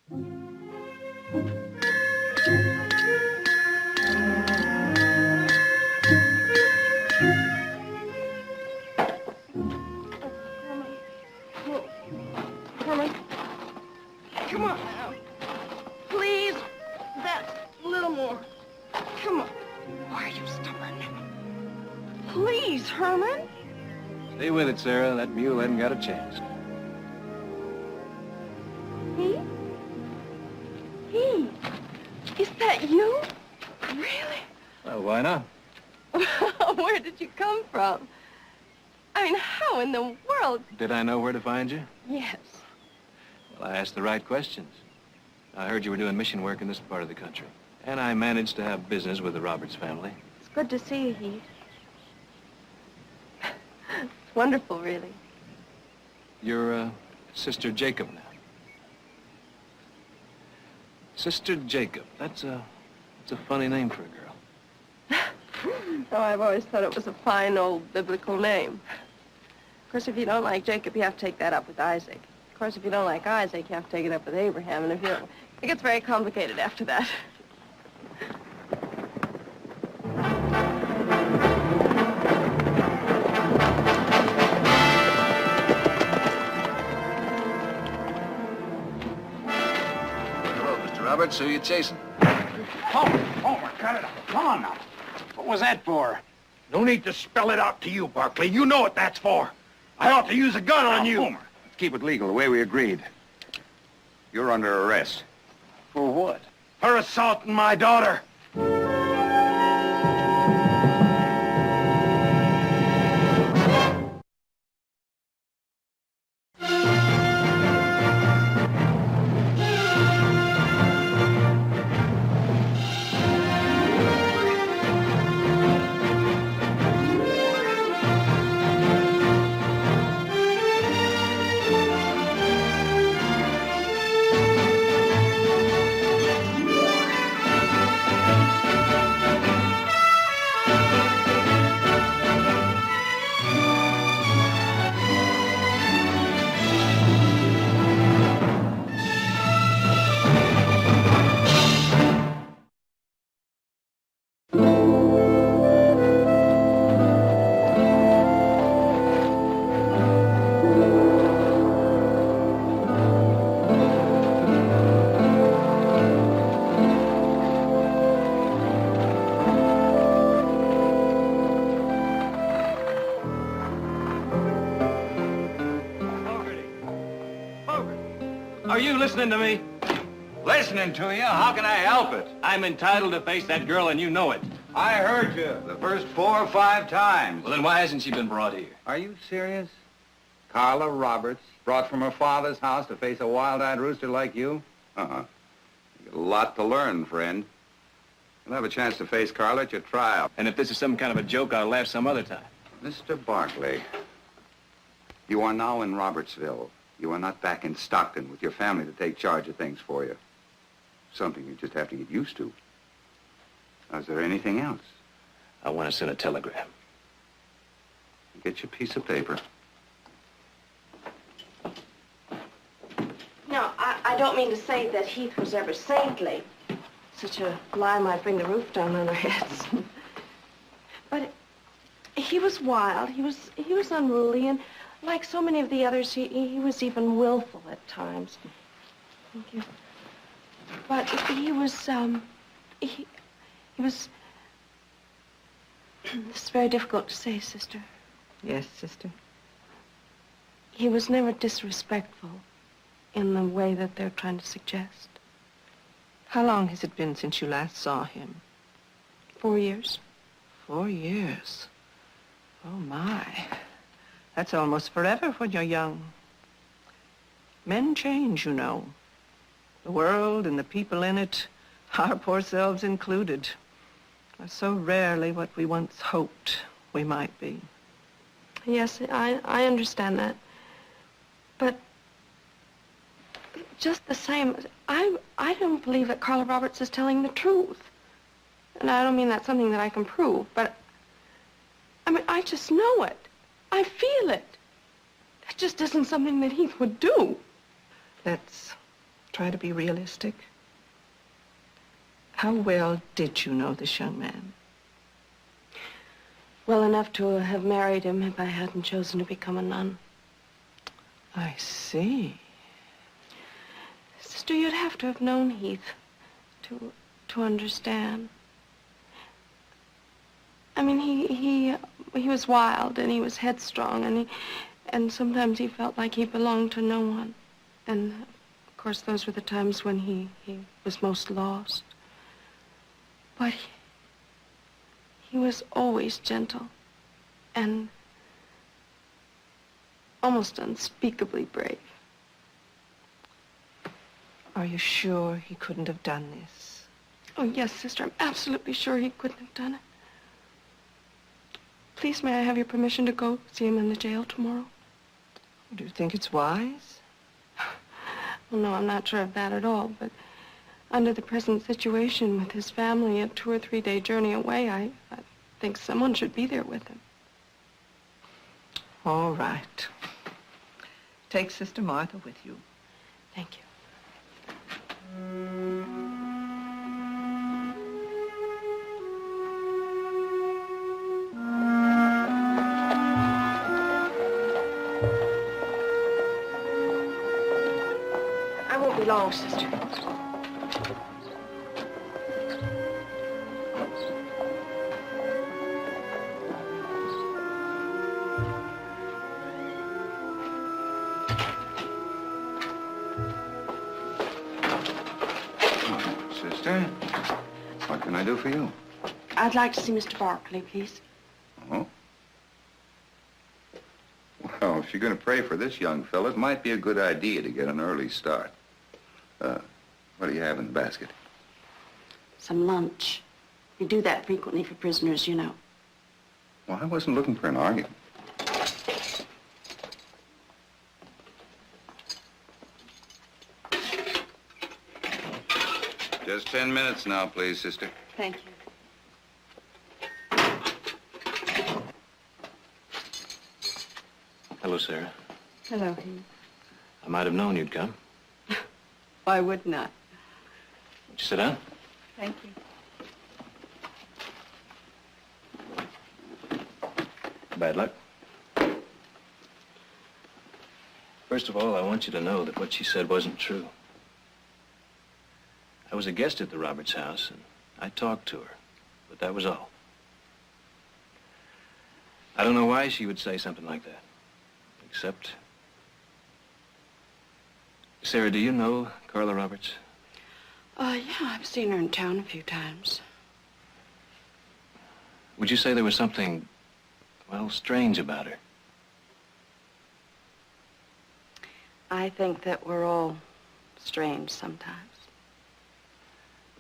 Herman, come on now. Please, that's a little more. Come on. Why are you stubborn? Please, Herman. Stay with it, Sarah. That mule hasn't got a chance. He? Is that you? Really? Well, why not? Where did you come from? I mean, how in the world? Did I know where to find you? Yes. Well, I asked the right questions. I heard you were doing mission work in this part of the country. And I managed to have business with the Roberts family. It's good to see you, Heath. It's wonderful, really. You're, Sister Jacob now. Sister Jacob. That's a funny name for a girl. Oh, I've always thought it was a fine old biblical name. Of course, if you don't like Jacob, you have to take that up with Isaac. Of course, if you don't like Isaac, you have to take it up with Abraham. And if you don't, it gets very complicated after that. Hello, Mr. Roberts. Who are you chasing? Homer, cut it out. Come on now. What was that for? No need to spell it out to you, Barkley. You know what that's for. I ought to use a gun on you. Homer, let's keep it legal, the way we agreed. You're under arrest. For what? For assaulting my daughter. Are you listening to me? Listening to you? How can I help it? I'm entitled to face that girl, and you know it. I heard you the first 4 or 5 times. Well, then why hasn't she been brought here? Are you serious? Carla Roberts, brought from her father's house to face a wild-eyed rooster like you? Uh-huh. You got a lot to learn, friend. You'll have a chance to face Carla at your trial. And if this is some kind of a joke, I'll laugh some other time. Mr. Barkley, you are now in Robertsville. You are not back in Stockton with your family to take charge of things for you. Something you just have to get used to. Now, is there anything else? I want to send a telegram. Get your piece of paper. No, I don't mean to say that Heath was ever saintly. Such a lie might bring the roof down on our heads. But he was wild. He was unruly, and like so many of the others, he was even willful at times. Thank you. But he was, he was... This is very difficult to say, sister. Yes, sister. He was never disrespectful in the way that they're trying to suggest. How long has it been since you last saw him? 4 years. 4 years. Oh, my. That's almost forever when you're young. Men change, you know. The world and the people in it, our poor selves included, are so rarely what we once hoped we might be. Yes, I understand that. But just the same, I don't believe that Carla Roberts is telling the truth. And I don't mean that's something that I can prove, but I mean, I just know it. I feel it. That just isn't something that Heath would do. Let's try to be realistic. How well did you know this young man? Well enough to have married him if I hadn't chosen to become a nun. I see. Sister, you'd have to have known Heath to understand. I mean, he was wild and he was headstrong and sometimes he felt like he belonged to no one. And of course, those were the times when he was most lost. But he was always gentle and almost unspeakably brave. Are you sure he couldn't have done this? Oh, yes, Sister, I'm absolutely sure he couldn't have done it. Please, may I have your permission to go see him in the jail tomorrow? Do you think it's wise? Well, no, I'm not sure of that at all, but under the present situation with his family, a 2 or 3 day journey away, I think someone should be there with him. All right. Take Sister Martha with you. Thank you. I won't be long, Sister. Sister, what can I do for you? I'd like to see Mr. Barkley, please. Oh? Well, if you're going to pray for this young fellow, it might be a good idea to get an early start. What do you have in the basket? Some lunch. We do that frequently for prisoners, you know. Well, I wasn't looking for an argument. Just 10 minutes now, please, sister. Thank you. Hello, Sarah. Hello, Heath. I might have known you'd come. Why wouldn't I? Would you sit down? Thank you. Bad luck. First of all, I want you to know that what she said wasn't true. I was a guest at the Roberts house, and I talked to her, but that was all. I don't know why she would say something like that, except... Sarah, do you know Carla Roberts? Yeah, I've seen her in town a few times. Would you say there was something, well, strange about her? I think that we're all strange sometimes.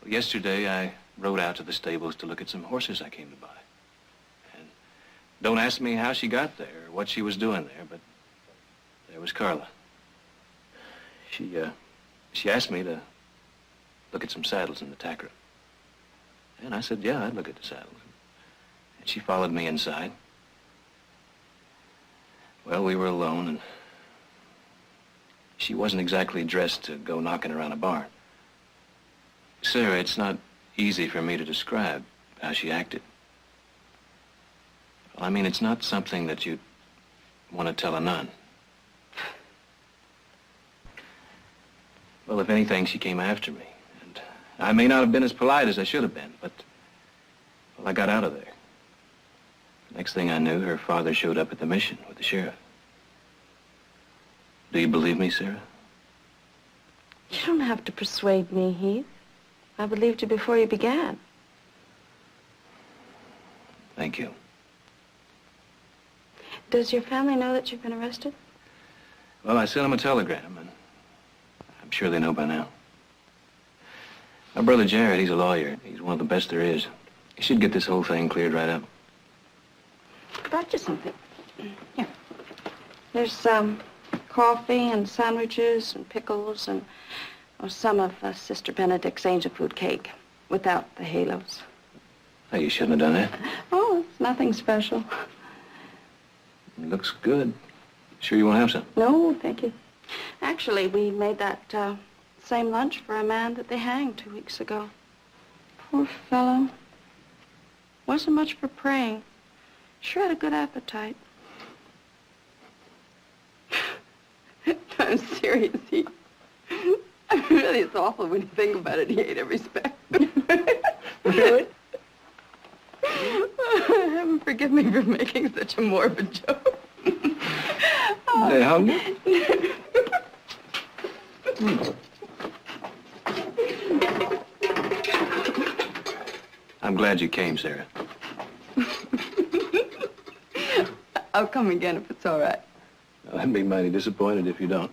Well, yesterday, I rode out to the stables to look at some horses I came to buy. And don't ask me how she got there or what she was doing there, but there was Carla. She asked me to look at some saddles in the tack room. And I said, yeah, I'd look at the saddles. And she followed me inside. Well, we were alone, and she wasn't exactly dressed to go knocking around a barn. Sarah, it's not easy for me to describe how she acted. Well, I mean, it's not something that you'd want to tell a nun. Well, if anything, she came after me. And I may not have been as polite as I should have been, but, well, I got out of there. Next thing I knew, her father showed up at the mission with the sheriff. Do you believe me, Sarah? You don't have to persuade me, Heath. I believed you before you began. Thank you. Does your family know that you've been arrested? Well, I sent them a telegram, and I'm sure they know by now. My brother Jared, he's a lawyer. He's one of the best there is. He should get this whole thing cleared right up. I brought you something. Here. There's coffee and sandwiches and pickles and some of Sister Benedict's angel food cake without the halos. Hey, you shouldn't have done that. Oh, it's nothing special. It looks good. Sure you won't have some? No, thank you. Actually, we made that same lunch for a man that they hanged 2 weeks ago. Poor fellow. Wasn't much for praying. Sure had a good appetite. I'm serious. Really, it's awful when you think about it. He ate every speck. Really? Heaven forgive me for making such a morbid joke. They hungry? I'm glad you came, Sarah. I'll come again if it's all right. I'd be mighty disappointed if you don't.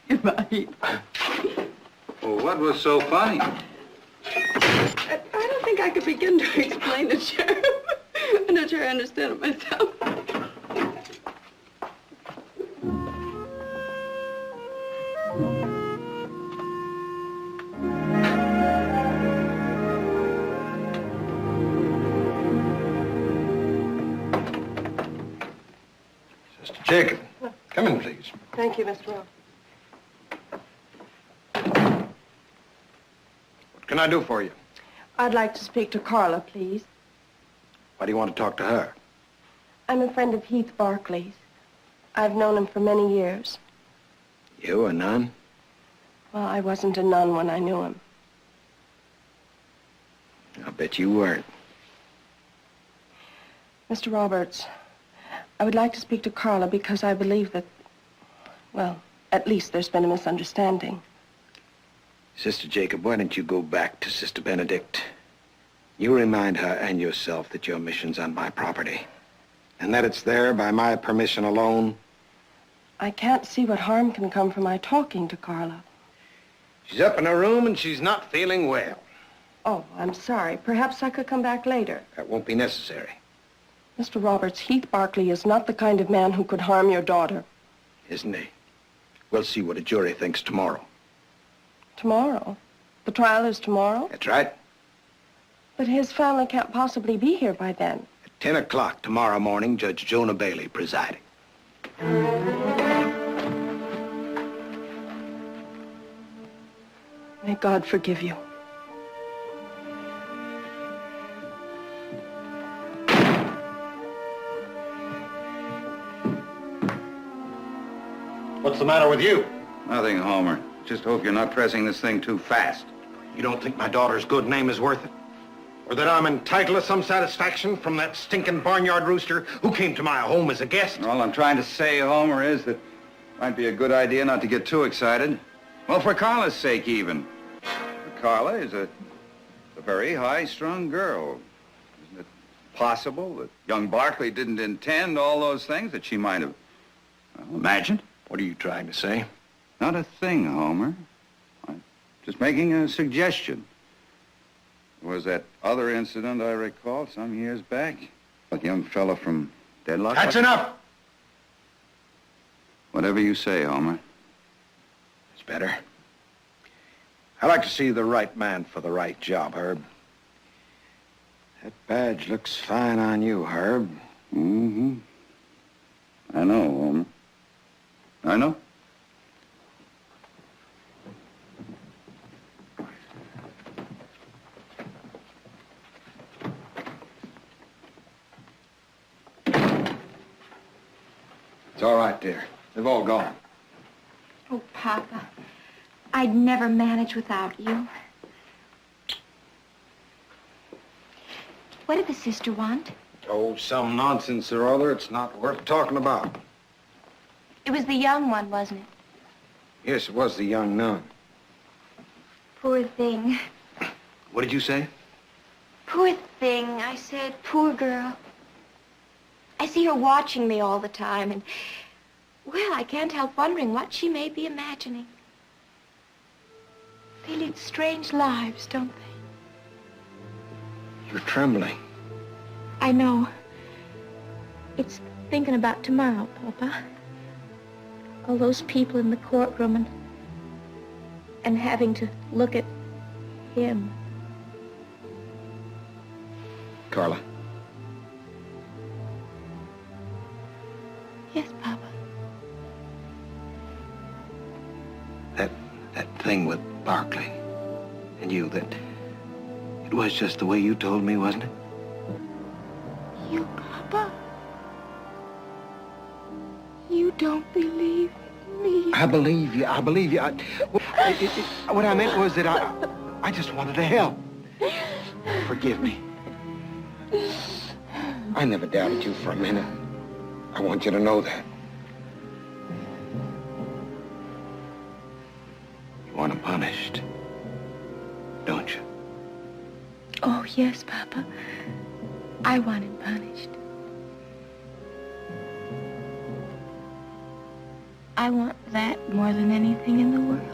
Goodbye. Well, what was so funny? I don't think I could begin to explain it, Sheriff. I'm not sure I understand it myself. Sister Jacob, come in, please. Thank you, Mr. Rowe. What can I do for you? I'd like to speak to Carla, please. Why do you want to talk to her? I'm a friend of Heath Barclay's. I've known him for many years. You, a nun? Well, I wasn't a nun when I knew him. I'll bet you weren't. Mr. Roberts, I would like to speak to Carla because I believe that, well, at least there's been a misunderstanding. Sister Jacob, why don't you go back to Sister Benedict? You remind her and yourself that your mission's on my property, and that it's there by my permission alone. I can't see what harm can come from my talking to Carla. She's up in her room and she's not feeling well. Oh, I'm sorry. Perhaps I could come back later. That won't be necessary. Mr. Roberts, Heath Barclay is not the kind of man who could harm your daughter. Isn't he? We'll see what a jury thinks tomorrow. Tomorrow? The trial is tomorrow? That's right. But his family can't possibly be here by then. At 10 o'clock tomorrow morning, Judge Jonah Bailey presiding. May God forgive you. What's the matter with you? Nothing, Homer. Just hope you're not pressing this thing too fast. You don't think my daughter's good name is worth it? Or that I'm entitled to some satisfaction from that stinking barnyard rooster who came to my home as a guest? All I'm trying to say, Homer, is that it might be a good idea not to get too excited. Well, for Carla's sake, even. Carla is a very high-strung girl. Isn't it possible that young Barclay didn't intend all those things that she might have imagined? What are you trying to say? Not a thing, Homer. I'm just making a suggestion. There was that other incident I recall some years back. A young fella from Deadlock. That's enough! Whatever you say, Homer. It's better. I like to see the right man for the right job, Herb. That badge looks fine on you, Herb. Mm-hmm. I know, Homer. I know. It's all right, dear. They've all gone. Oh, Papa, I'd never manage without you. What did the sister want? Oh, some nonsense or other. It's not worth talking about. It was the young one, wasn't it? Yes, it was the young nun. Poor thing. What did you say? Poor thing, I said. Poor girl. I see her watching me all the time, and, well, I can't help wondering what she may be imagining. They lead strange lives, don't they? You're trembling. I know. It's thinking about tomorrow, Papa. All those people in the courtroom and having to look at him. Carla. Yes, Papa. that thing with Barkley and you, that it was just the way you told me, wasn't it? You, Papa? You don't believe me? I believe you. I believe you. What I meant was that I just wanted to help. Forgive me. I never doubted you for a minute. I want you to know that. You want him punished, don't you? Oh, yes, Papa. I want him punished. I want that more than anything in the world.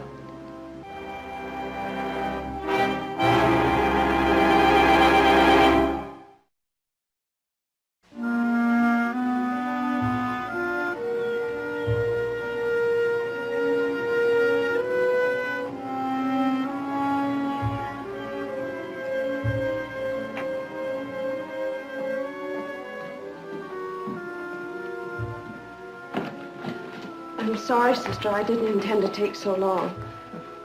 I'm sorry, sister. I didn't intend to take so long.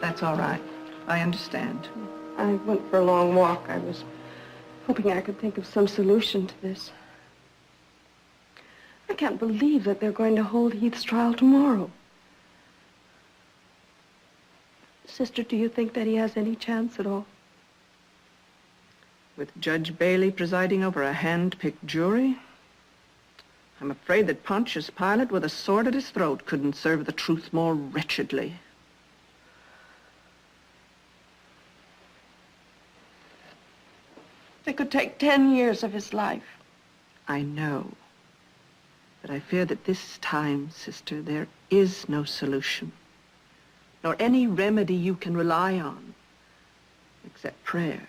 That's all right. I understand. I went for a long walk. I was hoping I could think of some solution to this. I can't believe that they're going to hold Heath's trial tomorrow. Sister, do you think that he has any chance at all? With Judge Bailey presiding over a hand-picked jury, I'm afraid that Pontius Pilate with a sword at his throat couldn't serve the truth more wretchedly. They could take 10 years of his life. I know. But I fear that this time, sister, there is no solution, nor any remedy you can rely on, except prayer.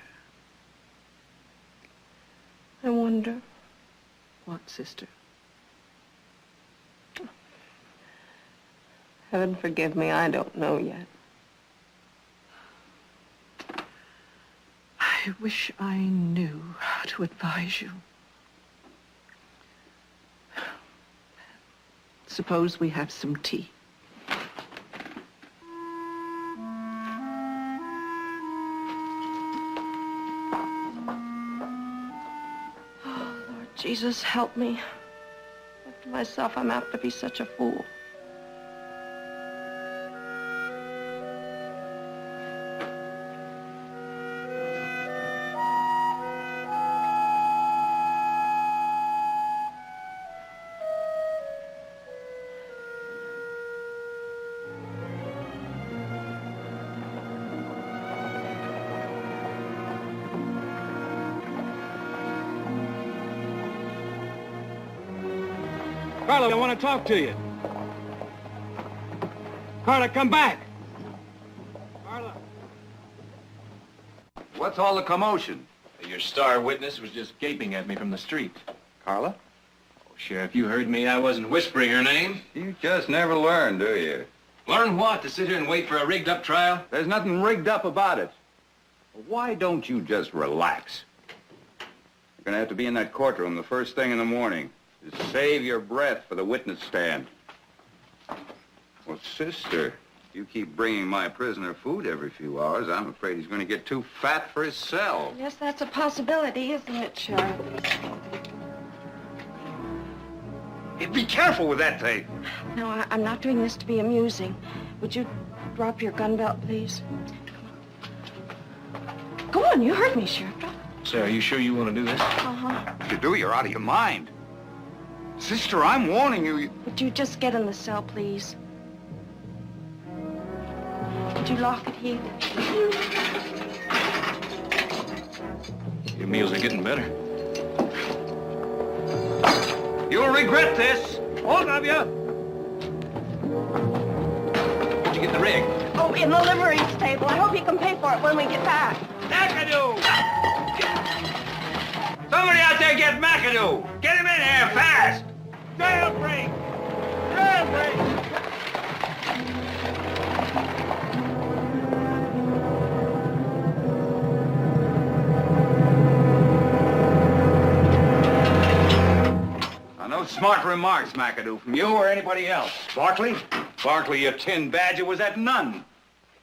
I wonder. What, sister? Heaven forgive me, I don't know yet. I wish I knew how to advise you. Suppose we have some tea. Oh, Lord Jesus, help me. After myself, I'm apt to be such a fool. Carla, I want to talk to you. Carla, come back. Carla. What's all the commotion? Your star witness was just gaping at me from the street. Carla? Oh, Sheriff, you heard me. I wasn't whispering her name. You just never learn, do you? Learn what? To sit here and wait for a rigged-up trial? There's nothing rigged up about it. Why don't you just relax? You're going to have to be in that courtroom the first thing in the morning. Just save your breath for the witness stand. Well, sister, you keep bringing my prisoner food every few hours, I'm afraid he's going to get too fat for his cell. Yes, that's a possibility, isn't it, Sheriff? Hey, be careful with that thing. No, I'm not doing this to be amusing. Would you drop your gun belt, please? Go on, you heard me, Sheriff. Drop it. Sir, are you sure you want to do this? Uh-huh. If you do, you're out of your mind. Sister, I'm warning you. Would you just get in the cell, please? Would you lock it, Heath? Your meals are getting better. You'll regret this. All of you. Where'd you get the rig? Oh, in the livery stable. I hope you can pay for it when we get back. McAdoo! Somebody out there get McAdoo! Get him in here, fast! Jailbreak! Jailbreak! No smart remarks, McAdoo, from you or anybody else. Barkley? Barkley, your tin badger, was at none.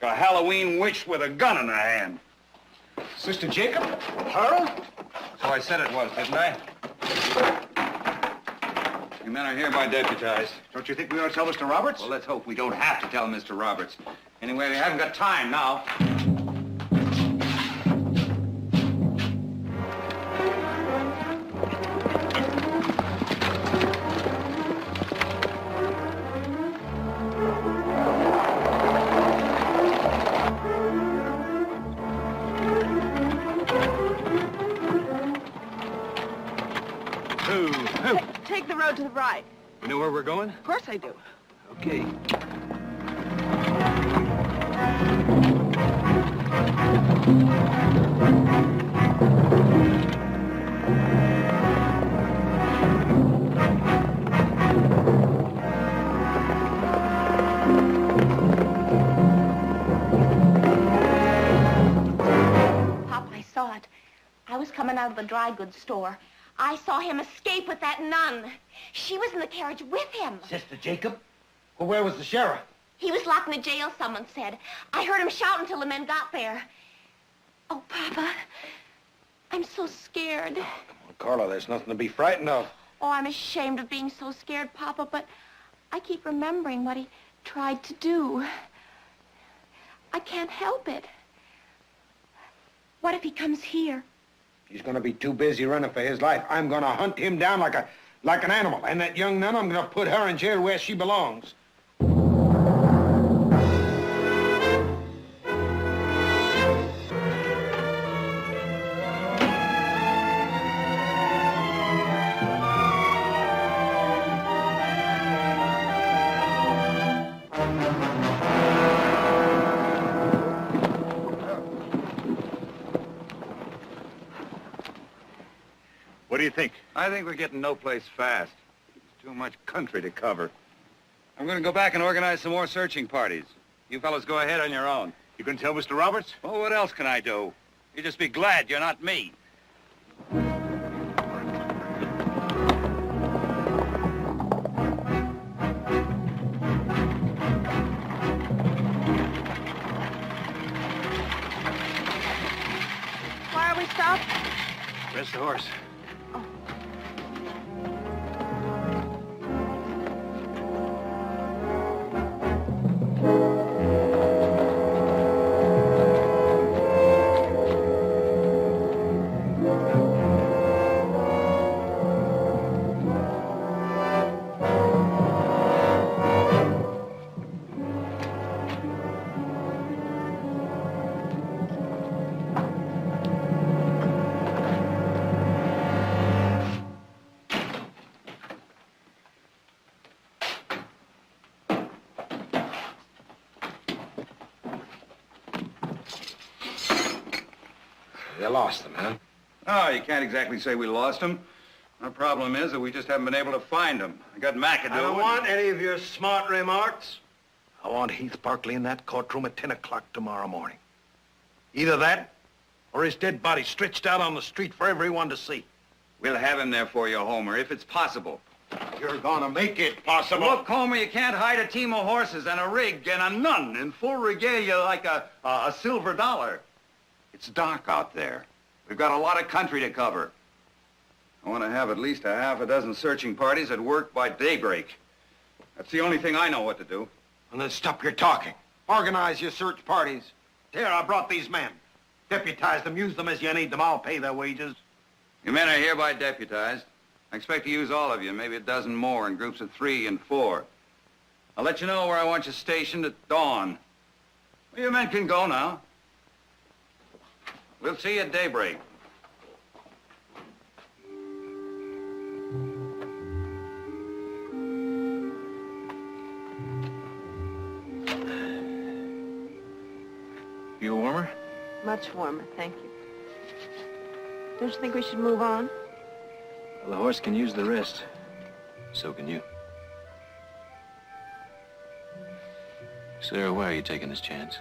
A Halloween witch with a gun in her hand. Sister Jacob? Her? So I said it was, didn't I? You men are hereby deputized. Don't you think we ought to tell Mr. Roberts? Well, let's hope we don't have to tell Mr. Roberts. Anyway, we haven't got time now. Take the road to the right. You know where we're going? Of course I do. Okay. Pop, I saw it. I was coming out of the dry goods store. I saw him escape with that nun. She was in the carriage with him. Sister Jacob? Well, where was the sheriff? He was locked in the jail, someone said. I heard him shout until the men got there. Oh, Papa, I'm so scared. Come on, Carla, there's nothing to be frightened of. Oh, I'm ashamed of being so scared, Papa, but I keep remembering what he tried to do. I can't help it. What if he comes here? He's gonna be too busy running for his life. I'm gonna hunt him down like an animal. And that young nun, I'm gonna put her in jail where she belongs. What do you think? I think we're getting no place fast. There's too much country to cover. I'm going to go back and organize some more searching parties. You fellas go ahead on your own. You can tell Mr. Roberts? Well, what else can I do? You just be glad you're not me. Why are we stopped? Rest the horse. You lost them, huh? Oh, you can't exactly say we lost him. Our problem is that we just haven't been able to find him. I got McAdoo. I don't want any of your smart remarks. I want Heath Barkley in that courtroom at 10 o'clock tomorrow morning. Either that, or his dead body stretched out on the street for everyone to see. We'll have him there for you, Homer, if it's possible. You're gonna make it possible. Look, Homer, you can't hide a team of horses and a rig and a nun in full regalia like a silver dollar. It's dark out there. We've got a lot of country to cover. I want to have at least a half a dozen searching parties at work by daybreak. That's the only thing I know what to do. And then stop your talking. Organize your search parties. Here, I brought these men. Deputize them, use them as you need them. I'll pay their wages. You men are hereby deputized. I expect to use all of you, maybe a dozen more in groups of 3 and 4. I'll let you know where I want you stationed at dawn. Well, you men can go now. We'll see you at daybreak. You warmer? Much warmer, thank you. Don't you think we should move on? Well, the horse can use the rest. So can you. Sarah, why are you taking this chance?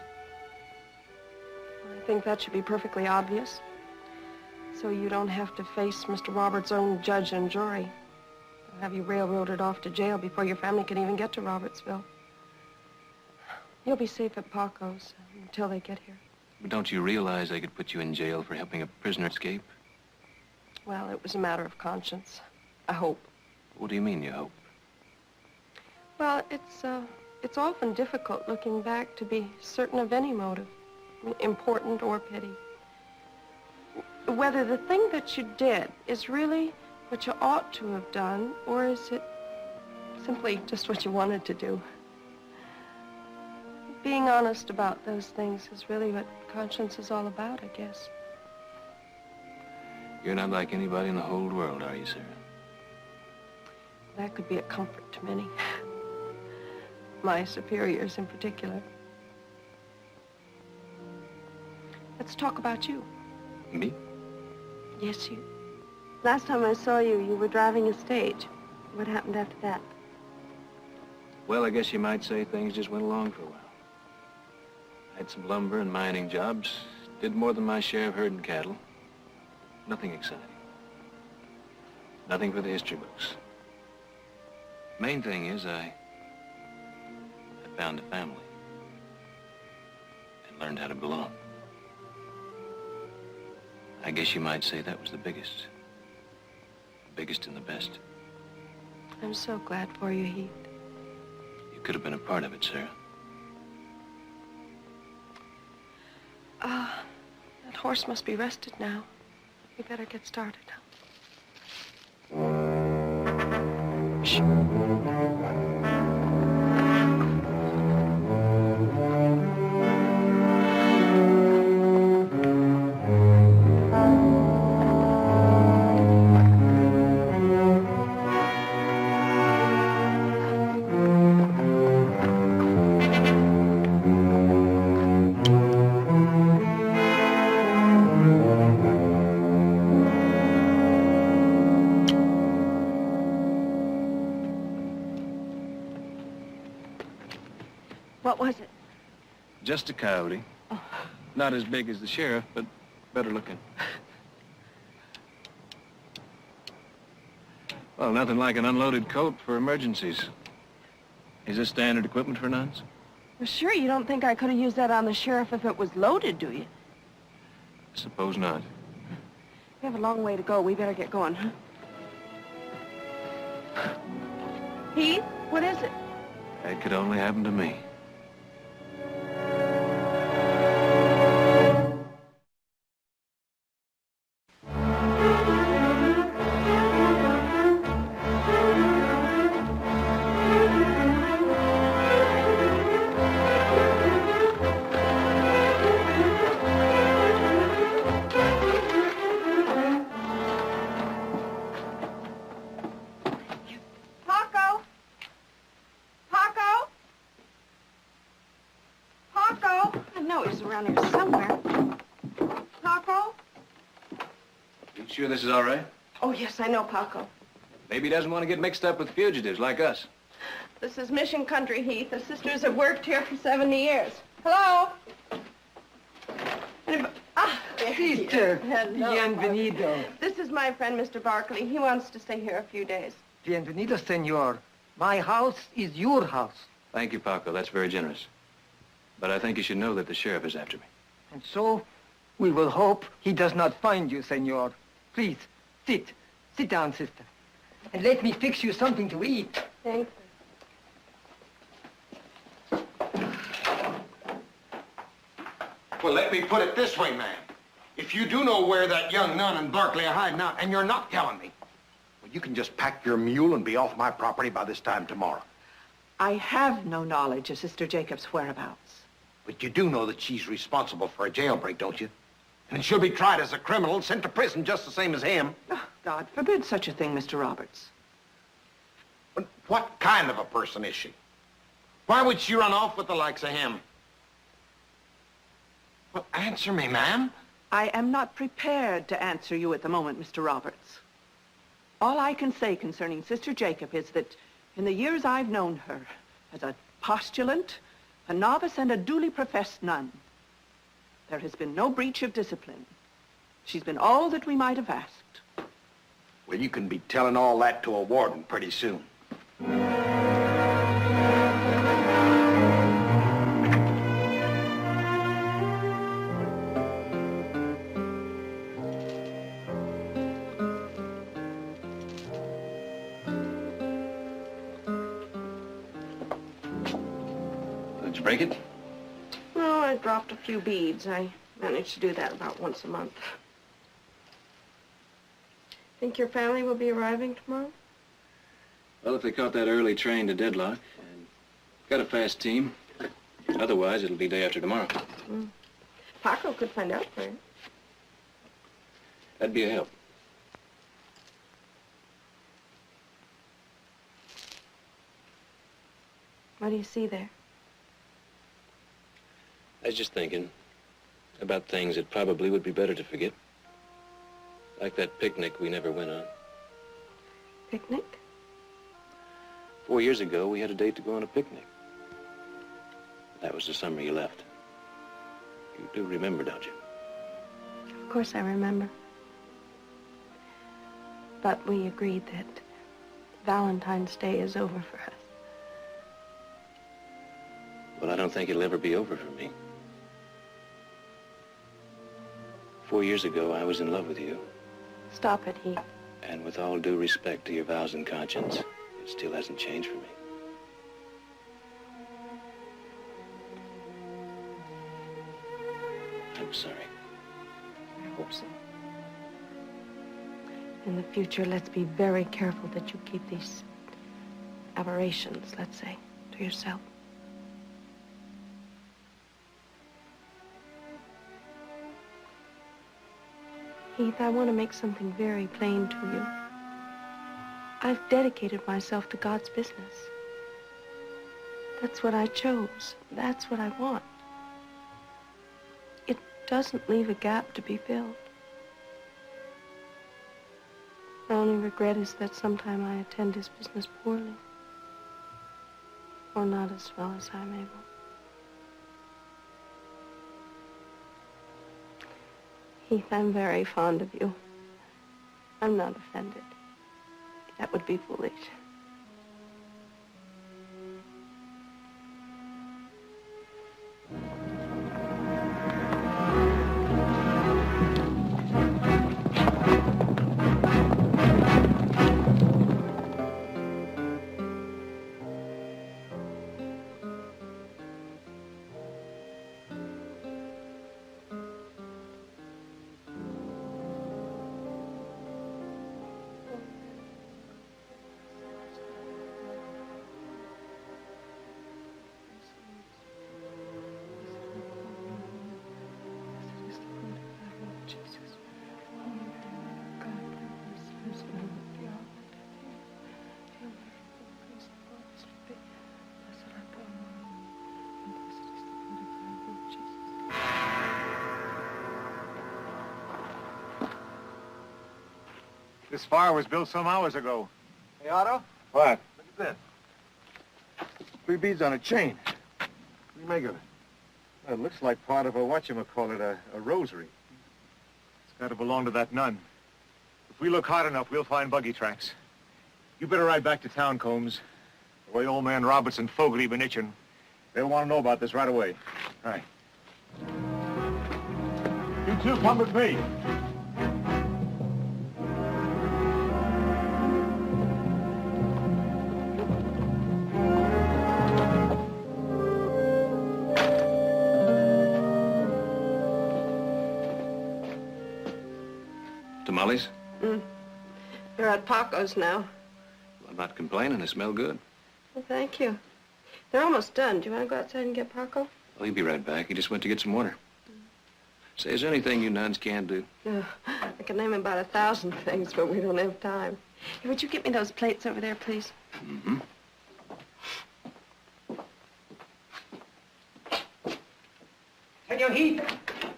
I think that should be perfectly obvious. So you don't have to face Mr. Roberts' own judge and jury. They'll have you railroaded off to jail before your family can even get to Robertsville. You'll be safe at Paco's until they get here. But don't you realize they could put you in jail for helping a prisoner escape? Well, it was a matter of conscience. I hope. What do you mean, you hope? Well, it's often difficult looking back to be certain of any motive, important or petty. Whether the thing that you did is really what you ought to have done, or is it simply just what you wanted to do. Being honest about those things is really what conscience is all about, I guess. You're not like anybody in the whole world, are you, Sarah? That could be a comfort to many. My superiors in particular. Let's talk about you. Me? Yes, you. Last time I saw you, you were driving a stage. What happened after that? Well, I guess you might say things just went along for a while. I had some lumber and mining jobs. Did more than my share of herding cattle. Nothing exciting. Nothing for the history books. Main thing is I found a family. And learned how to belong. I guess you might say that was the biggest. The biggest and the best. I'm so glad for you, Heath. You could have been a part of it, Sarah. That horse must be rested now. We better get started. Shh. What was it? Just a coyote. Oh. Not as big as the sheriff, but better looking. Well, nothing like an unloaded coat for emergencies. Is this standard equipment for nuns? Well, sure, you don't think I could have used that on the sheriff if it was loaded, do you? Suppose not. We have a long way to go. We better get going, huh? Heath, what is it? That could only happen to me. Paco! Paco! Paco! I know he's around here somewhere. Paco? You sure this is all right? Oh, yes, I know, Paco. Maybe he doesn't want to get mixed up with fugitives like us. This is Mission Country, Heath. The sisters have worked here for 70 years. Hello? There he is. Sister, Hello. bienvenido. This is my friend, Mr. Barkley. He wants to stay here a few days. Bienvenido, senor. My house is your house. Thank you, Paco. That's very generous. But I think you should know that the sheriff is after me. And so, we will hope he does not find you, senor. Please, sit. Sit down, sister. And let me fix you something to eat. Thanks. Well, let me put it this way, ma'am. If you do know where that young nun and Barkley are hiding out, and you're not telling me, well, you can just pack your mule and be off my property by this time tomorrow. I have no knowledge of Sister Jacob's whereabouts. But you do know that she's responsible for a jailbreak, don't you? And she'll be tried as a criminal and sent to prison just the same as him. Oh, God forbid such a thing, Mr. Roberts. But what kind of a person is she? Why would she run off with the likes of him? Well, answer me, ma'am. I am not prepared to answer you at the moment, Mr. Roberts. All I can say concerning Sister Jacob is that in the years I've known her, as a postulant, a novice, and a duly professed nun, there has been no breach of discipline. She's been all that we might have asked. Well, you can be telling all that to a warden pretty soon. break it? No, I dropped a few beads. I manage to do that about once a month. Think your family will be arriving tomorrow? Well, if they caught that early train to Deadlock and got a fast team. Otherwise, it'll be day after tomorrow. Paco could find out for you. That'd be a help. What do you see there? I was just thinking about things that probably would be better to forget. Like that picnic we never went on. Picnic? 4 years ago, we had a date to go on a picnic. That was the summer you left. You do remember, don't you? Of course I remember. But we agreed that Valentine's Day is over for us. Well, I don't think it'll ever be over for me. 4 years ago, I was in love with you. Stop it, Heath. And with all due respect to your vows and conscience, it still hasn't changed for me. I'm sorry. I hope so. In the future, let's be very careful that you keep these aberrations, let's say, to yourself. Heath, I want to make something very plain to you. I've dedicated myself to God's business. That's what I chose. That's what I want. It doesn't leave a gap to be filled. My only regret is that sometime I attend his business poorly. Or not as well as I'm able. Heath, I'm very fond of you. I'm not offended. That would be foolish. This fire was built some hours ago. Hey, Otto, What? look at this. 3 beads on a chain. What do you make of it? Well, it looks like part of a whatchamacallit, a rosary. It's got to belong to that nun. If we look hard enough, we'll find buggy tracks. You better ride back to town, Combs. The way old man Roberts and Fogarty been itching, they'll want to know about this right away. All right. You two come with me. Tamales? They're at Paco's now. Well, I'm not complaining. They smell good. Well, thank you. They're almost done. Do you want to go outside and get Paco? Well, he'll be right back. He just went to get some water. Say, is there anything you nuns can't do? I can name about 1,000 things, but we don't have time. Hey, would you get me those plates over there, please? Mm-hmm. Senor Heath!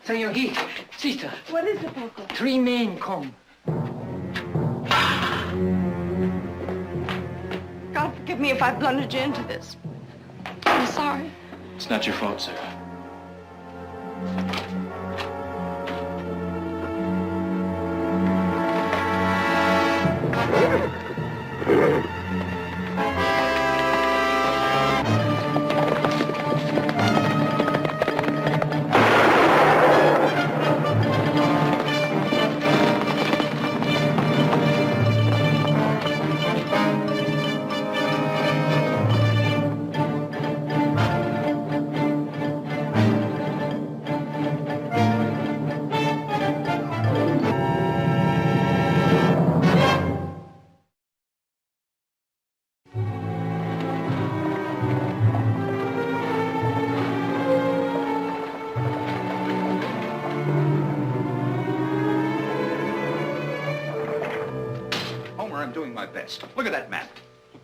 Senor Heath! Sister! What is it, Paco? 3 men come. God forgive me if I blundered you into this. I'm sorry. It's not your fault, Sarah. my best. Look at that map.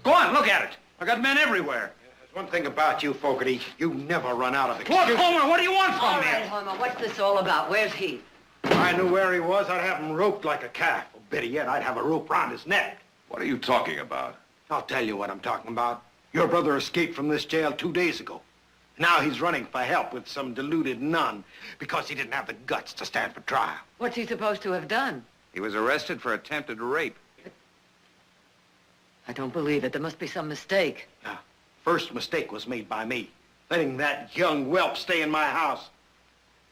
Go on, look at it. I got men everywhere. There's one thing about you, Fogarty. You never run out of Look, excuses. Homer, what do you want from All me? right, Homer, what's this all about? Where's Heath? If I knew where he was, I'd have him roped like a calf. Or better yet, I'd have a rope round his neck. What are you talking about? I'll tell you what I'm talking about. Your brother escaped from this jail 2 days ago. Now he's running for help with some deluded nun because he didn't have the guts to stand for trial. What's he supposed to have done? He was arrested for attempted rape. I don't believe it. There must be some mistake. First mistake was made by me, letting that young whelp stay in my house.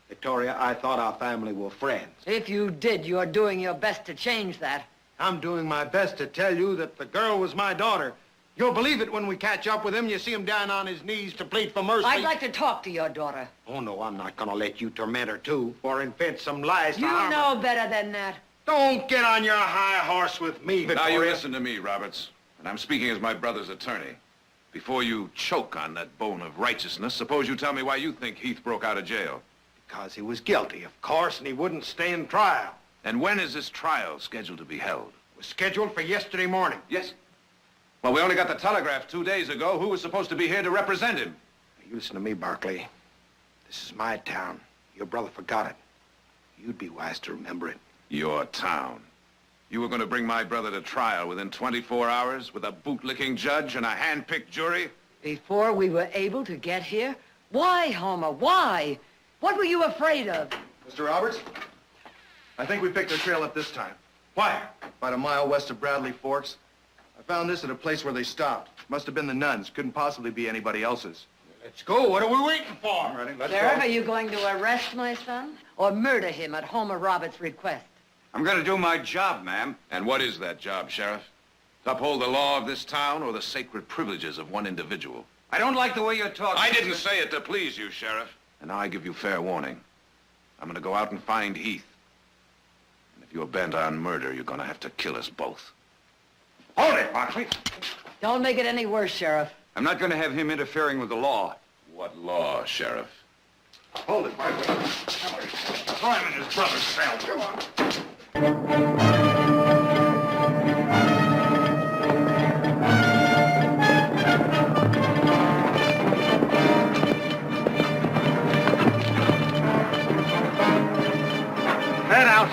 Victoria, I thought our family were friends. If you did, you're doing your best to change that. I'm doing my best to tell you that the girl was my daughter. You'll believe it when we catch up with him. You see him down on his knees to plead for mercy. I'd like to talk to your daughter. Oh, no, I'm not gonna let you torment her, too, or invent some lies to You harm her. know better than that. Don't get on your high horse with me, Now Victoria. you listen to me, Roberts. And I'm speaking as my brother's attorney. Before you choke on that bone of righteousness, suppose you tell me why you think Heath broke out of jail. Because he was guilty, of course, and he wouldn't stand trial. And when is this trial scheduled to be held? It was scheduled for yesterday morning. Yes. Well, we only got the telegraph 2 days ago. Who was supposed to be here to represent him? You listen to me, Barclay. This is my town. Your brother forgot it. You'd be wise to remember it. Your town. You were going to bring my brother to trial within 24 hours with a bootlicking judge and a hand-picked jury? Before we were able to get here? Why, Homer? Why? What were you afraid of? Mr. Roberts, I think we picked our trail up this time. Why? About a mile west of Bradley Forks. I found this at a place where they stopped. Must have been the nuns. Couldn't possibly be anybody else's. Let's go. What are we waiting for? All righty, let's Sheriff, go. are you going to arrest my son? Or murder him at Homer Roberts' request? I'm going to do my job, ma'am. And what is that job, Sheriff? To uphold the law of this town or the sacred privileges of one individual? I don't like the way you're talking. I didn't say it to please you, Sheriff. And now I give you fair warning. I'm going to go out and find Heath. And if you're bent on murder, you're going to have to kill us both. Hold it, Barclay. Don't make it any worse, Sheriff. I'm not going to have him interfering with the law. What law, Sheriff? Hold it, Barclay. Throw him in his brother's cell. Come on. Head out.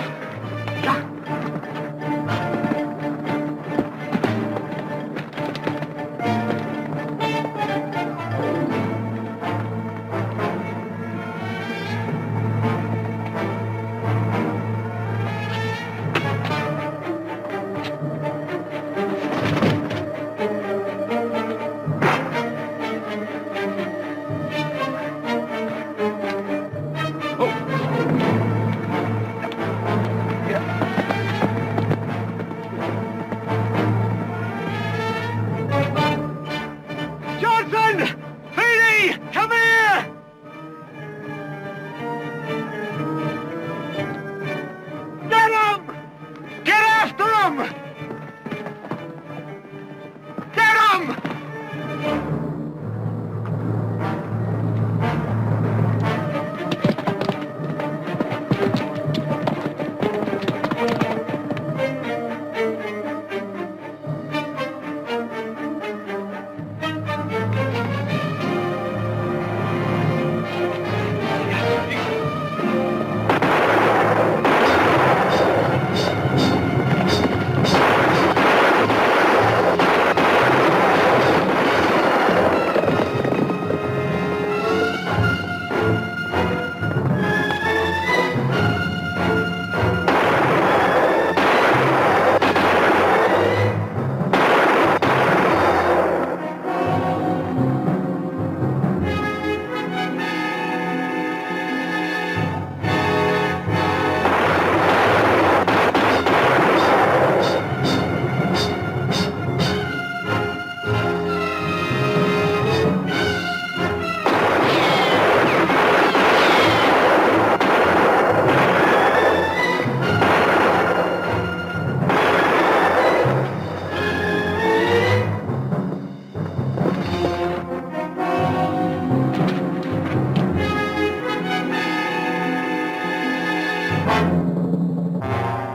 Johnson! Feedy! Come here! Get him! Get after him! Get him!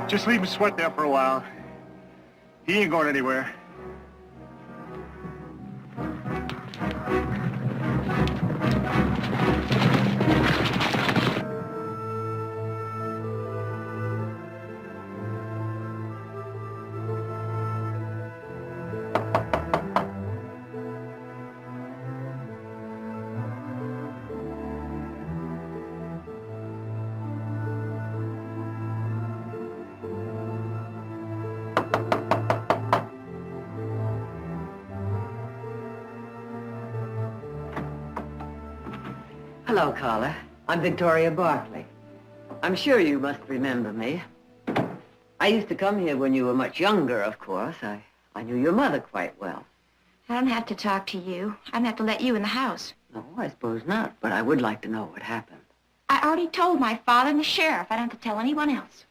Just leave him sweat there for a while. He ain't going anywhere. Hello, Carla. I'm Victoria Barkley. I'm sure you must remember me. I used to come here when you were much younger, of course. I knew your mother quite well. I don't have to talk to you. I don't have to let you in the house. No, I suppose not, but I would like to know what happened. I already told my father and the sheriff. I don't have to tell anyone else.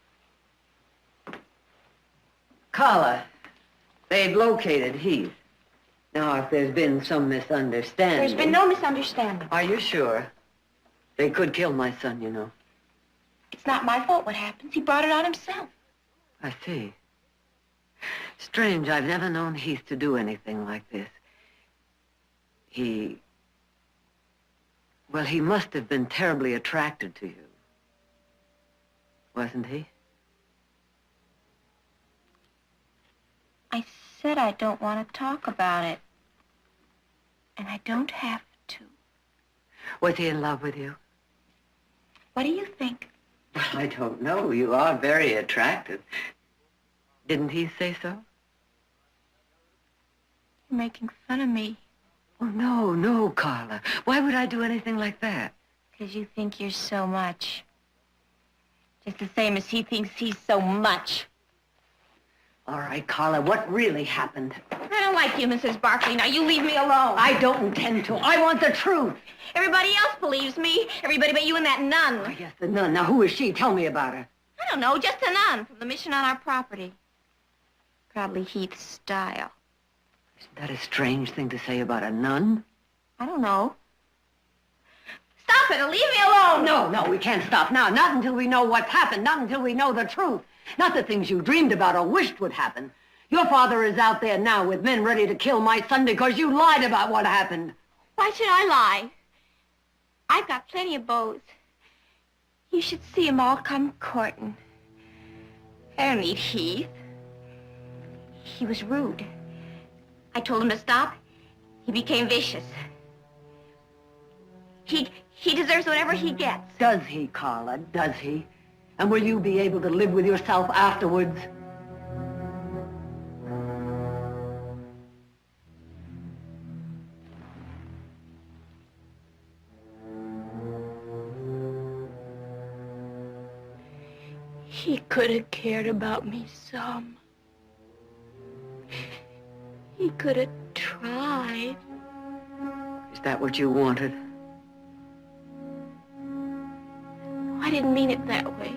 Carla, they've located Heath. Now, if there's been some misunderstanding... There's been no misunderstanding. Are you sure? They could kill my son, you know. It's not my fault what happens. He brought it on himself. I see. Strange, I've never known Heath to do anything like this. Well, he must have been terribly attracted to you. Wasn't he? I said I don't want to talk about it. And I don't have to. Was he in love with you? What do you think? Well, I don't know. You are very attractive. Didn't he say so? You're making fun of me. Oh, no, Carla. Why would I do anything like that? Because you think you're so much. Just the same as he thinks he's so much. All right, Carla, what really happened? I don't like you, Mrs. Barkley. Now, you leave me alone. I don't intend to. I want the truth. Everybody else believes me. Everybody but you and that nun. Oh, yes, the nun. Now, who is she? Tell me about her. I don't know, just a nun from the mission on our property. Probably Heath's style. Isn't that a strange thing to say about a nun? I don't know. Stop it, or leave me alone! No, we can't stop now. Not until we know what's happened. Not until we know the truth. Not the things you dreamed about or wished would happen. Your father is out there now with men ready to kill my son because you lied about what happened. Why should I lie? I've got plenty of beaux. You should see 'em all come courting. I don't need Heath. He was rude. I told him to stop. He became vicious. He deserves whatever he gets. Does he, Carla? Does he? And will you be able to live with yourself afterwards? He could have cared about me some. He could have tried. Is that what you wanted? I didn't mean it that way.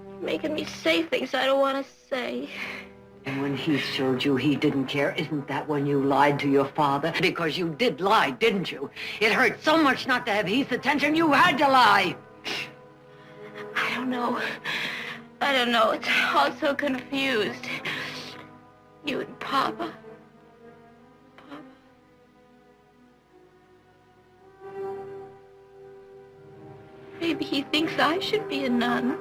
You're making me say things I don't want to say. And when he showed you he didn't care, isn't that when you lied to your father? Because you did lie, didn't you? It hurt so much not to have Heath's attention, you had to lie. I don't know. I don't know. It's all so confused. You and Papa. Maybe he thinks I should be a nun.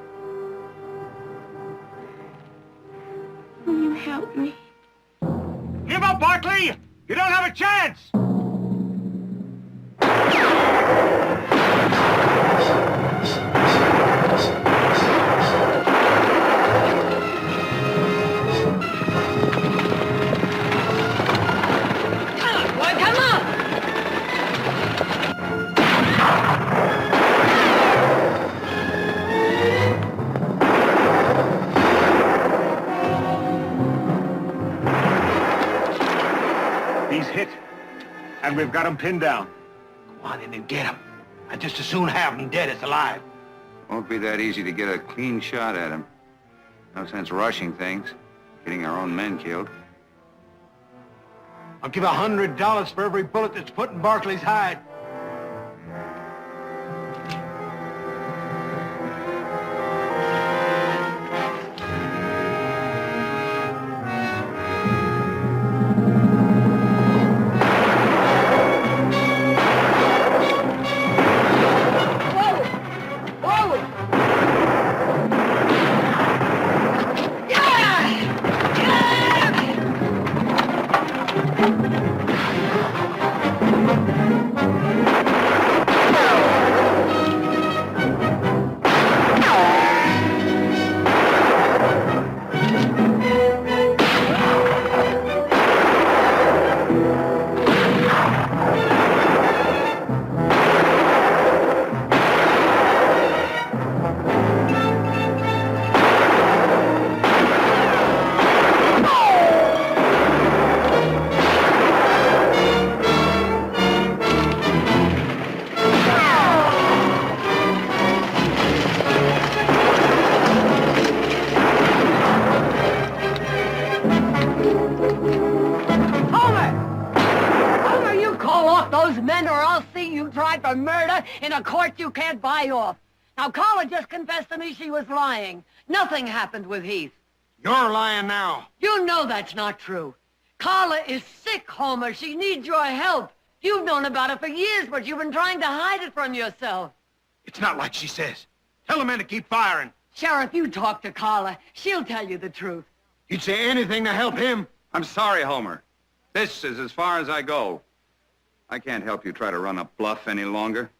Will you help me? Give up, Barkley! You don't have a chance! And we've got him pinned down. Go on in and get him. I'd just as soon have him dead as alive. Won't be that easy to get a clean shot at him. No sense rushing things, getting our own men killed. I'll give $100 for every bullet that's put in Barkley's hide. a court you can't buy off. Now, Carla just confessed to me she was lying. Nothing happened with Heath. You're lying now. You know that's not true. Carla is sick, Homer. She needs your help. You've known about it for years, but you've been trying to hide it from yourself. It's not like she says. Tell the men to keep firing. Sheriff, you talk to Carla. She'll tell you the truth. You'd say anything to help him. I'm sorry, Homer. This is as far as I go. I can't help you try to run a bluff any longer.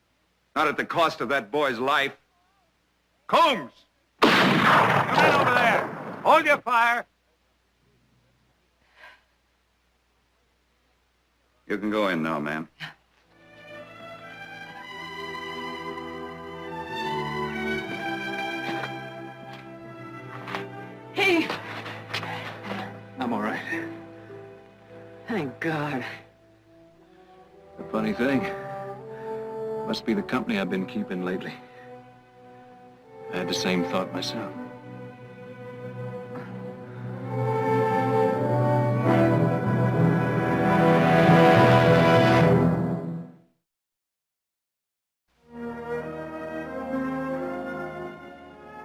Not at the cost of that boy's life. Combs! Come in over there. Hold your fire. You can go in now, ma'am. Heath! I'm all right. Thank God. The funny thing, must be the company I've been keeping lately. I had the same thought myself.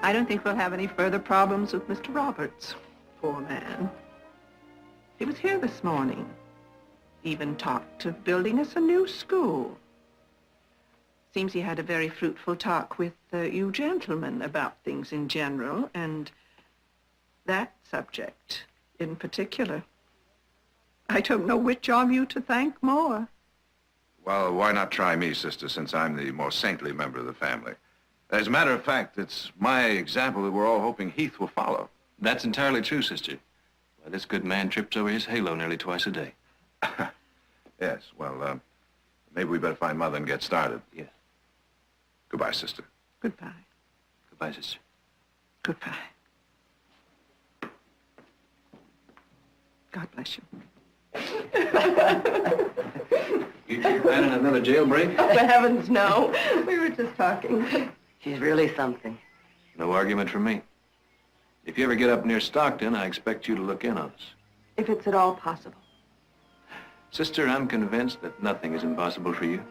I don't think we'll have any further problems with Mr. Roberts. Poor man. He was here this morning. Even talked of building us a new school. Seems he had a very fruitful talk with you gentlemen about things in general, and that subject in particular. I don't know which of you to thank more. Well, why not try me, sister, since I'm the more saintly member of the family? As a matter of fact, it's my example that we're all hoping Heath will follow. That's entirely true, sister. Why, this good man trips over his halo nearly twice a day. Yes, well, maybe we better find Mother and get started. Yes. Goodbye, sister. Goodbye. Goodbye, sister. Goodbye. God bless you. You planning another jailbreak? Oh, heavens, no. We were just talking. She's really something. No argument from me. If you ever get up near Stockton, I expect you to look in on us. If it's at all possible. Sister, I'm convinced that nothing is impossible for you.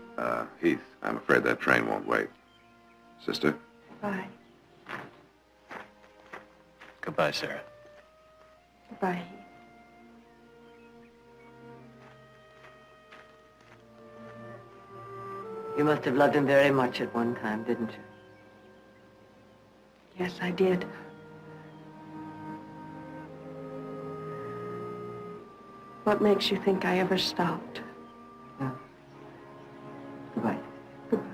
Heath, I'm afraid that train won't wait. Sister? Bye. Goodbye, Sarah. Goodbye, Heath. You must have loved him very much at one time, didn't you? Yes, I did. What makes you think I ever stopped? No. Goodbye. Goodbye.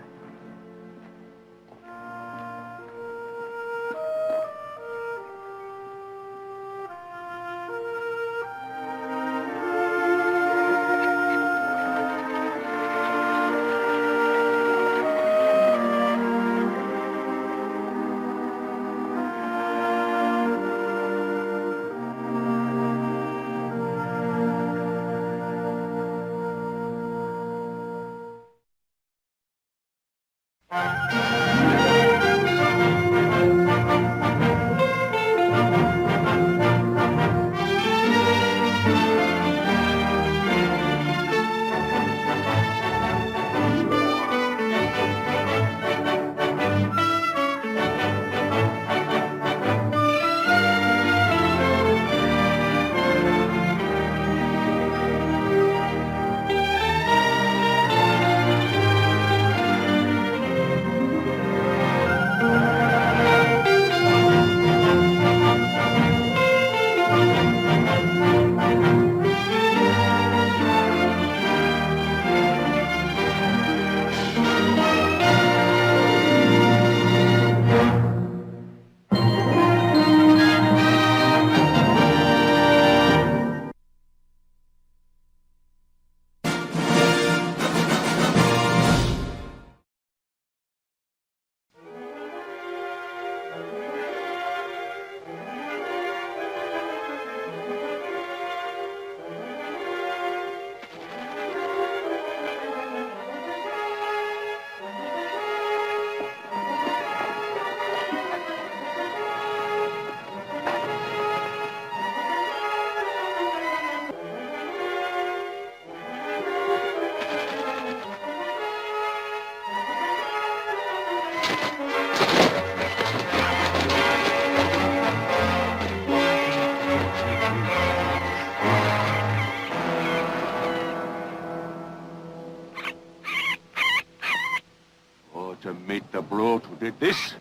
This...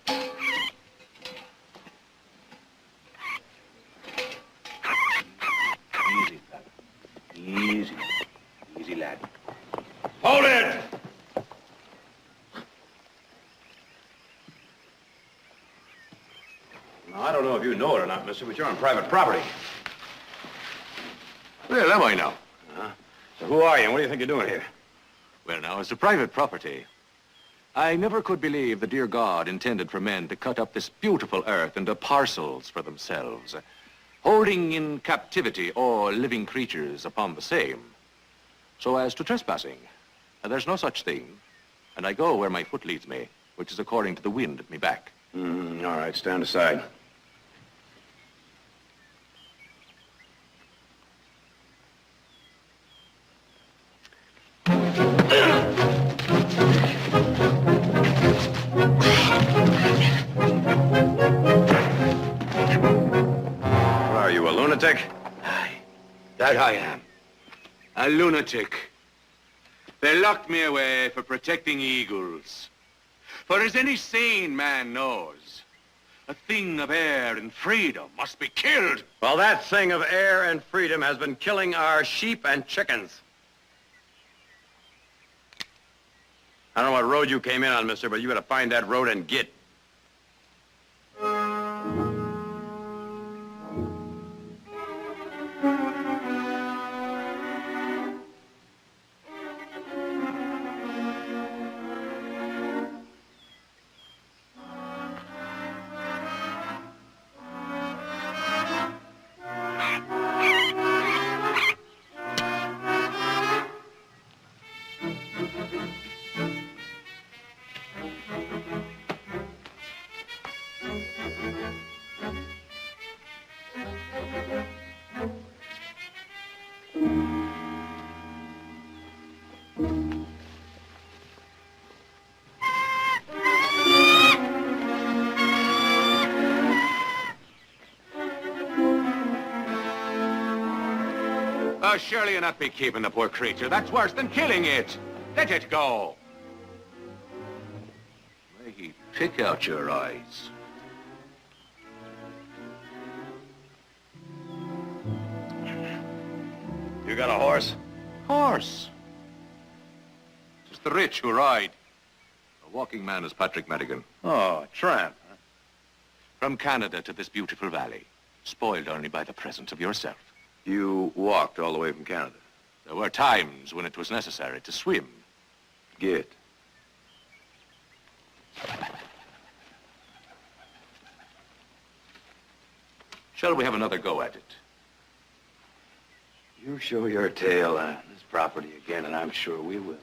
Easy, fella. Easy. Easy, lad. Hold it! Now, I don't know if you know it or not, mister, but you're on private property. Well, am I now? So who are you and what do you think you're doing here? Well, now, it's a private property. I never could believe the dear God intended for men to cut up this beautiful earth into parcels for themselves, holding in captivity all living creatures upon the same. So as to trespassing, there's no such thing, and I go where my foot leads me, which is according to the wind at me back. All right, stand aside. Are you a lunatic? Aye, that I am. A lunatic. They locked me away for protecting eagles. For as any sane man knows, a thing of air and freedom must be killed. Well, that thing of air and freedom has been killing our sheep and chickens. I don't know what road you came in on, mister, but you gotta find that road and get. Oh, surely you'll not be keeping the poor creature. That's worse than killing it. Let it go. May he pick out your eyes. You got a horse? Horse. It's the rich who ride. A walking man is Patrick Madigan. Oh, a tramp. From Canada to this beautiful valley, spoiled only by the presence of yourself. You walked all the way from Canada? There were times when it was necessary to swim. Get. Shall we have another go at it? You show your tail on this property again, and I'm sure we will.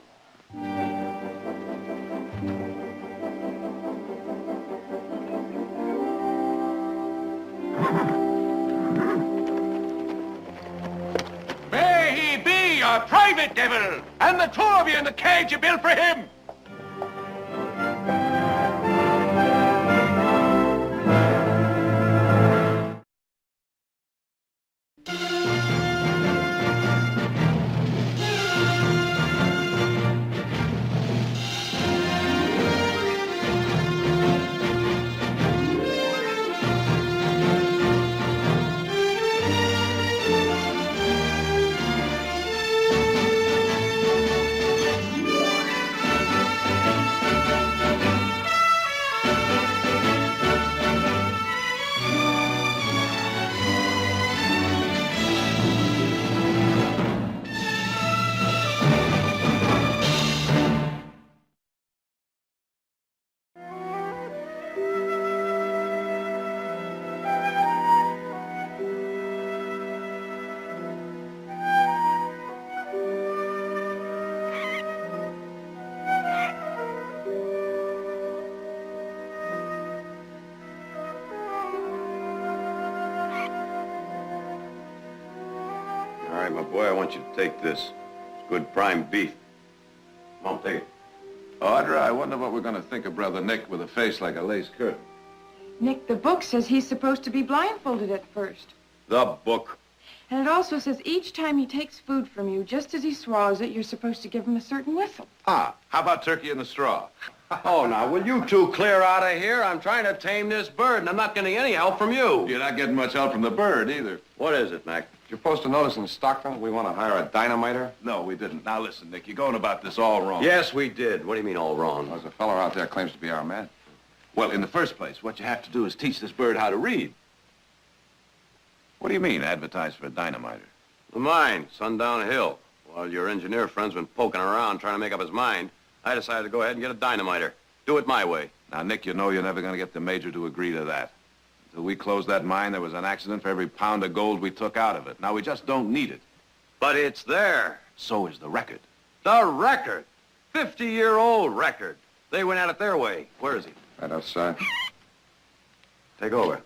May he be your private devil, and the two of you in the cage you built for him! All right, my boy, I want you to take this. It's good prime beef. Come on, take it. Audra, I wonder what we're going to think of Brother Nick with a face like a lace curtain. Nick, the book says he's supposed to be blindfolded at first. The book. And it also says each time he takes food from you, just as he swallows it, you're supposed to give him a certain whistle. Ah, how about turkey in the straw? Oh, now, will you two clear out of here? I'm trying to tame this bird, and I'm not getting any help from you. You're not getting much help from the bird, either. What is it, Mac? You're supposed to notice in Stockton we want to hire a dynamiter? No, we didn't. Now, listen, Nick, you're going about this all wrong. Yes, we did. What do you mean all wrong? There's a fellow out there claims to be our man. Well, in the first place, what you have to do is teach this bird how to read. What do you mean, advertise for a dynamiter? The mine, Sundown Hill. While your engineer friend's been poking around trying to make up his mind, I decided to go ahead and get a dynamiter. Do it my way. Now, Nick, you know you're never going to get the major to agree to that. Until we closed that mine, there was an accident for every pound of gold we took out of it. Now, we just don't need it. But it's there. So is the record. The record. 50-year-old record. They went at it their way. Where is he? Right outside. Take over.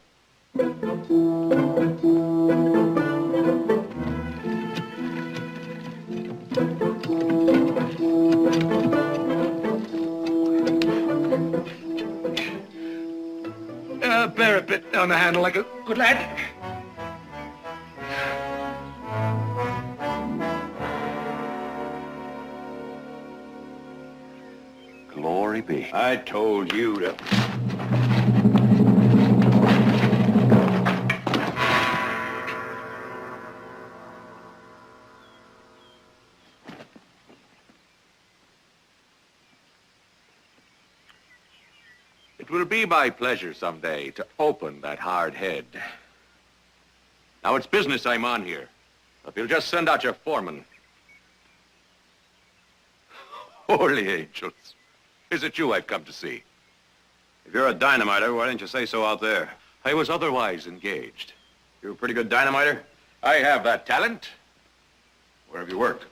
Bear a bit on the handle like a good lad. Glory be. I told you to... It will be my pleasure someday to open that hard head. Now, it's business I'm on here. If you'll just send out your foreman. Holy angels. Is it you I've come to see? If you're a dynamiter, why didn't you say so out there? I was otherwise engaged. You're a pretty good dynamiter? I have that talent. Where have you worked?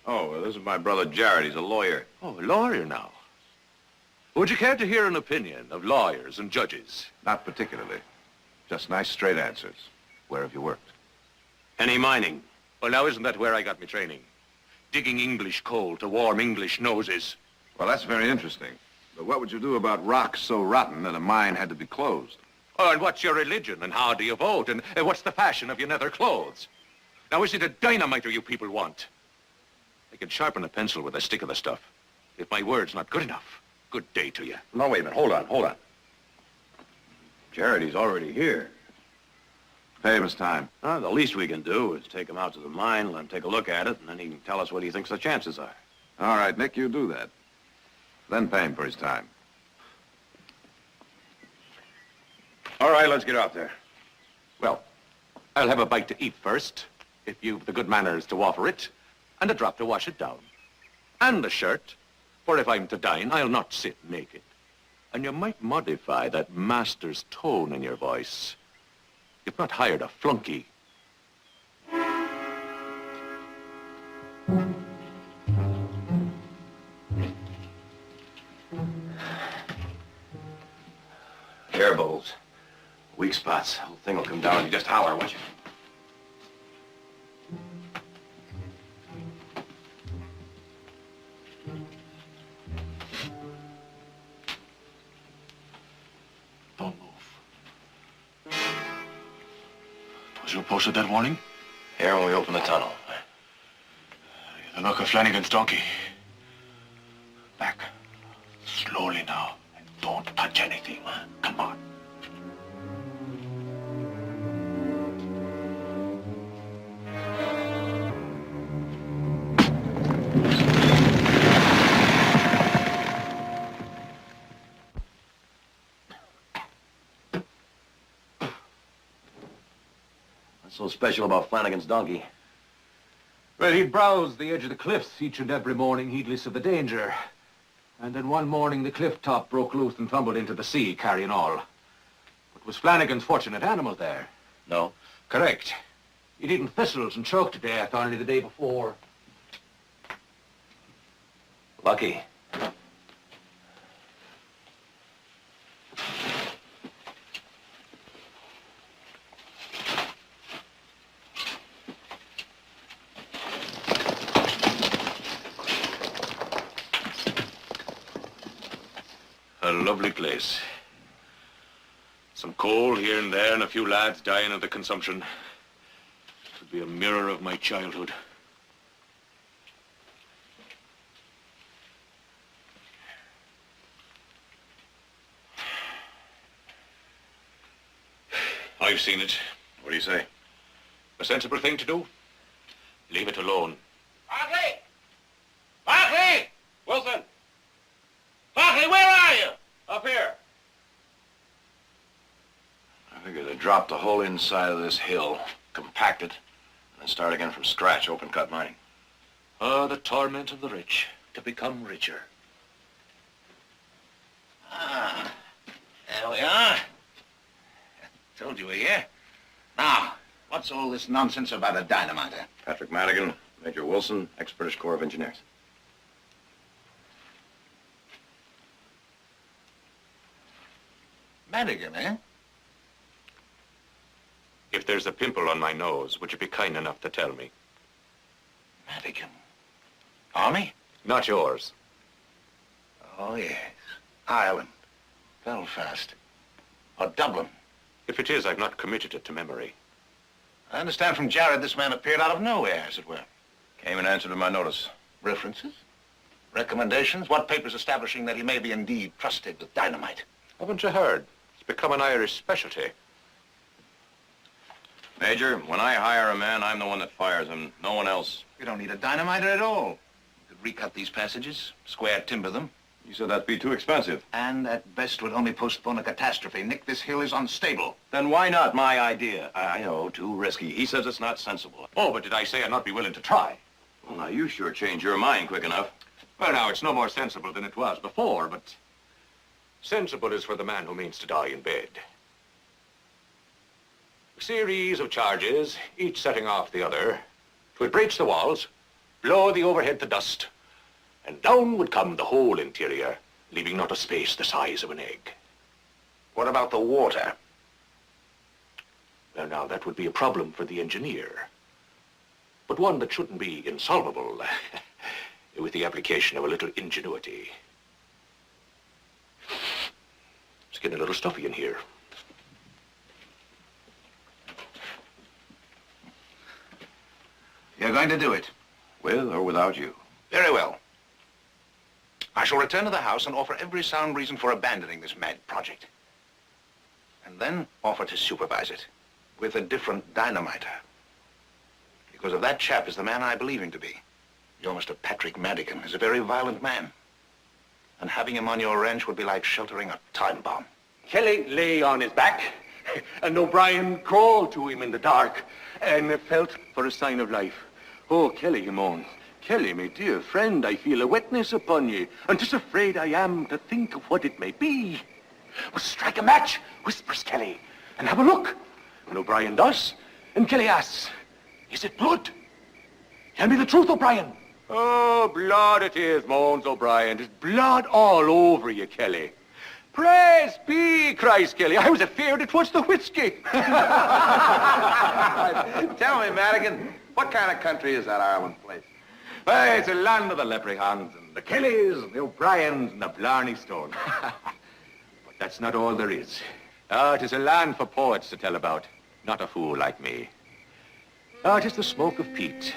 Oh, well, this is my brother Jared. He's a lawyer. Oh, a lawyer now. Would you care to hear an opinion of lawyers and judges? Not particularly. Just nice, straight answers. Where have you worked? Any mining? Well, now, isn't that where I got my training? Digging English coal to warm English noses. Well, that's very interesting. But what would you do about rocks so rotten that a mine had to be closed? Oh, and what's your religion, and how do you vote, and what's the fashion of your nether clothes? Now, is it a dynamiter you people want? I can sharpen a pencil with a stick of the stuff. If my word's not good enough, good day to you. No, wait a minute. Hold on. Jared, he's already here. Pay him his time. The least we can do is take him out to the mine, let him take a look at it, and then he can tell us what he thinks the chances are. All right, Nick, you do that. Then pay him for his time. All right, let's get out there. Well, I'll have a bite to eat first, if you've the good manners to offer it, and a drop to wash it down. And a shirt, for if I'm to dine, I'll not sit naked. And you might modify that master's tone in your voice. You've not hired a flunky. Air bowls. Weak spots. The whole thing will come down and you just holler, won't you? Don't move. Was you posted that warning? Here when we open the tunnel. The look of Flanagan's donkey. Back. Slowly now. And don't touch anything. Come on. What's so special about Flanagan's donkey? Well, he'd browse the edge of the cliffs each and every morning, heedless of the danger. And then one morning, the cliff top broke loose and tumbled into the sea, carrying all. But was Flanagan's fortunate animal there? No. Correct. He'd eaten thistles and choked to death only the day before. Lucky. A lovely place. Some coal here and there and a few lads dying of the consumption. It would be a mirror of my childhood. I've seen it. What do you say? A sensible thing to do? Leave it alone. Barkley! Barkley! Wilson! Barkley, where are you? Up here. I figured to drop the whole inside of this hill, compact it, and then start again from scratch, open cut mining. Oh, the torment of the rich, to become richer. Ah, there we are. Told you we're here. Now, what's all this nonsense about a dynamiter? Patrick Madigan, Major Wilson, ex-British Corps of Engineers. Madigan, eh? If there's a pimple on my nose, would you be kind enough to tell me? Madigan. Army? Not yours. Oh, yes. Ireland. Belfast. Or Dublin. If it is, I've not committed it to memory. I understand from Jared this man appeared out of nowhere, as it were. Came in answer to my notice. References? Recommendations? What papers establishing that he may be indeed trusted with dynamite? Haven't you heard? It's become an Irish specialty. Major, when I hire a man, I'm the one that fires him, no one else. You don't need a dynamiter at all. You could recut these passages, square timber them. You said that'd be too expensive. And at best would only postpone a catastrophe. Nick, this hill is unstable. Then why not my idea? I know, too risky. He says it's not sensible. Oh, but did I say I'd not be willing to try? Well, now, you sure changed your mind quick enough. Well, now, it's no more sensible than it was before, but sensible is for the man who means to die in bed. A series of charges, each setting off the other, would breach the walls, blow the overhead to dust, and down would come the whole interior, leaving not a space the size of an egg. What about the water? Well, now, that would be a problem for the engineer, but one that shouldn't be insolvable with the application of a little ingenuity. It's getting a little stuffy in here. You're going to do it. With or without you. Very well. I shall return to the house and offer every sound reason for abandoning this mad project. And then offer to supervise it with a different dynamiter. Because if that chap is the man I believe him to be, your Mr. Patrick Madigan is a very violent man. And having him on your ranch would be like sheltering a time bomb. Kelly lay on his back, and O'Brien crawled to him in the dark and felt for a sign of life. Oh, Kelly, he moaned. Kelly, my dear friend, I feel a wetness upon ye, and 'tis afraid I am to think of what it may be. Well, strike a match, whispers Kelly, and have a look. And O'Brien does, and Kelly asks, is it blood? Tell me the truth, O'Brien. Oh, blood it is, moans O'Brien. There's blood all over you, Kelly. Praise be, cries Kelly. I was afeard it was the whiskey. Tell me, Madigan, what kind of country is that Ireland place? Why, it's a land of the leprechauns and the Kellys and the O'Briens and the Blarney Stone. But that's not all there is. It is a land for poets to tell about, not a fool like me. It is the smoke of peat,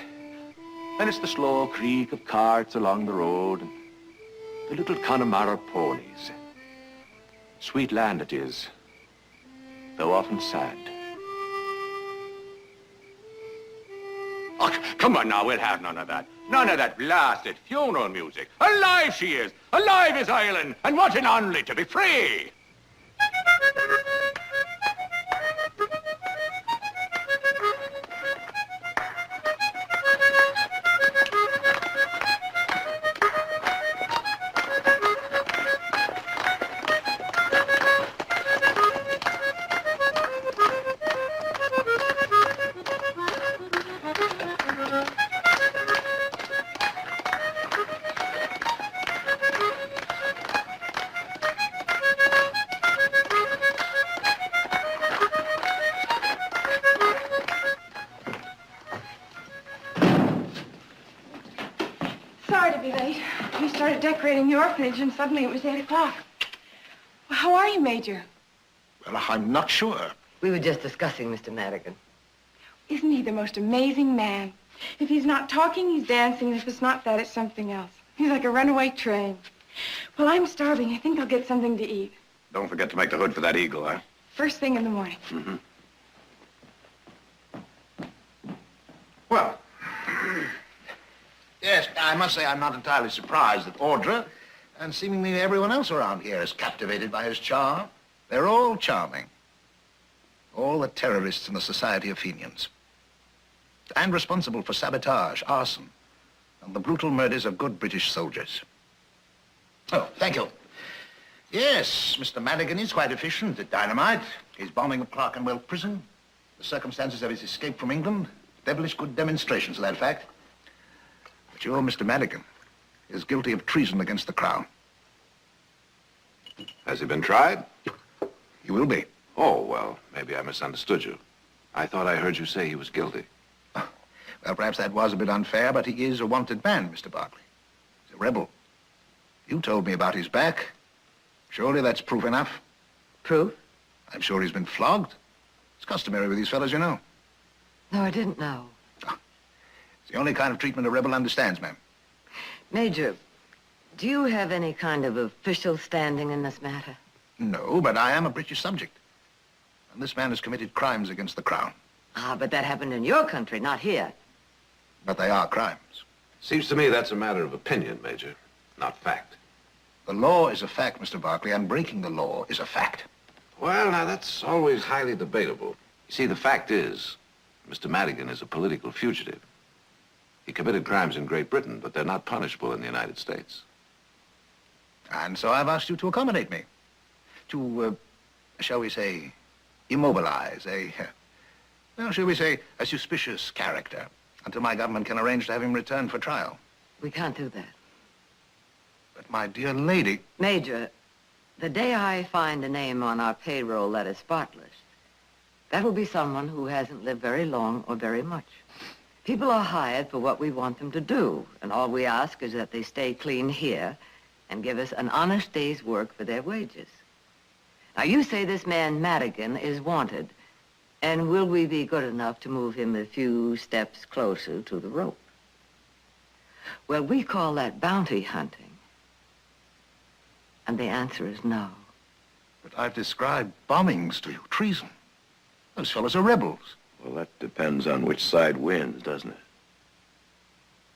and it's the slow creak of carts along the road, and the little Connemara ponies. Sweet land it is, though often sad. Oh, come on now, we'll have none of that. None of that blasted funeral music. Alive she is! Alive is Ireland! And wanting only to be free! Sorry to be late. We started decorating the orphanage, and suddenly it was 8 o'clock. Well, how are you, Major? Well, I'm not sure. We were just discussing Mr. Madigan. Isn't he the most amazing man? If he's not talking, he's dancing. If it's not that, it's something else. He's like a runaway train. Well, I'm starving. I think I'll get something to eat. Don't forget to make the hood for that eagle, huh? First thing in the morning. Mm-hmm. I must say I'm not entirely surprised that Audra and seemingly everyone else around here is captivated by his charm. They're all charming. All the terrorists in the Society of Fenians. And responsible for sabotage, arson, and the brutal murders of good British soldiers. Oh, thank you. Yes, Mr. Madigan is quite efficient at dynamite. His bombing of Clerkenwell Prison, the circumstances of his escape from England, devilish good demonstrations of that fact. But your Mr. Madigan is guilty of treason against the Crown. Has he been tried? He will be. Oh, well, maybe I misunderstood you. I thought I heard you say he was guilty. Well, perhaps that was a bit unfair, but he is a wanted man, Mr. Barclay. He's a rebel. You told me about his back. Surely that's proof enough. Proof? I'm sure he's been flogged. It's customary with these fellows, you know. No, I didn't know. It's the only kind of treatment a rebel understands, ma'am. Major, do you have any kind of official standing in this matter? No, but I am a British subject. And this man has committed crimes against the Crown. Ah, but that happened in your country, not here. But they are crimes. Seems to me that's a matter of opinion, Major, not fact. The law is a fact, Mr. Barclay, and breaking the law is a fact. Well, now, that's always highly debatable. You see, the fact is, Mr. Madigan is a political fugitive. He committed crimes in Great Britain, but they're not punishable in the United States. And so I've asked you to accommodate me. To, shall we say, immobilize well, shall we say, a suspicious character until my government can arrange to have him returned for trial. We can't do that. But my dear lady... Major, the day I find a name on our payroll that is spotless, that will be someone who hasn't lived very long or very much. People are hired for what we want them to do, and all we ask is that they stay clean here and give us an honest day's work for their wages. Now, you say this man Madigan is wanted, and will we be good enough to move him a few steps closer to the rope? Well, we call that bounty hunting. And the answer is no. But I've described bombings to you, treason. Those fellows are rebels. Well, that depends on which side wins, doesn't it?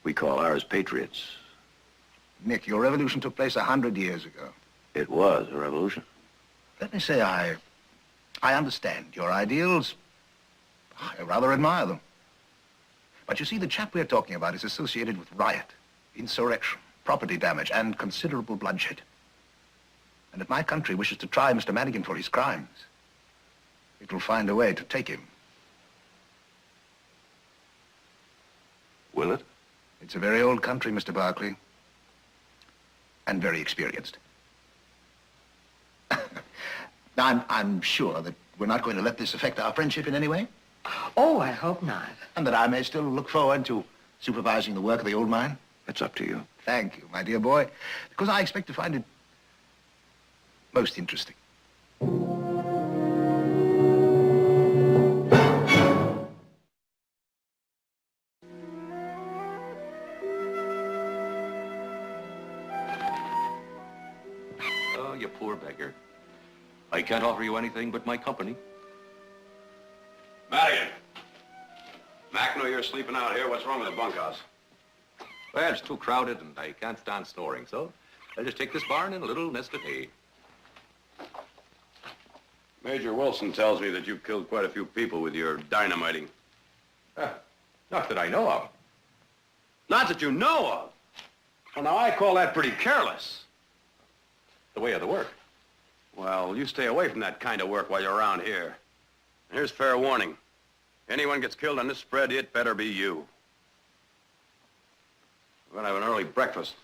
We call ours patriots. Nick, your revolution took place 100 years ago. It was a revolution. Let me say I understand your ideals. I rather admire them. But you see, the chap we're talking about is associated with riot, insurrection, property damage, and considerable bloodshed. And if my country wishes to try Mr. Madigan for his crimes, it will find a way to take him. Will it? It's a very old country, Mr. Barclay, and very experienced. Now, I'm sure that we're not going to let this affect our friendship in any way. Oh, I hope not. And that I may still look forward to supervising the work of the old mine. It's up to you. Thank you, my dear boy, because I expect to find it most interesting. Oh, you poor beggar. I can't offer you anything but my company. Madigan! Mac knew you're sleeping out here. What's wrong with the bunkhouse? Well, it's too crowded and I can't stand snoring, so I'll just take this barn and a little nest of hay. Major Wilson tells me that you've killed quite a few people with your dynamiting. Not that I know of. Not that you know of? Well, now, I call that pretty careless. The way of the work. Well, you stay away from that kind of work while you're around here. And here's fair warning. Anyone gets killed on this spread, it better be you. We're gonna have an early breakfast.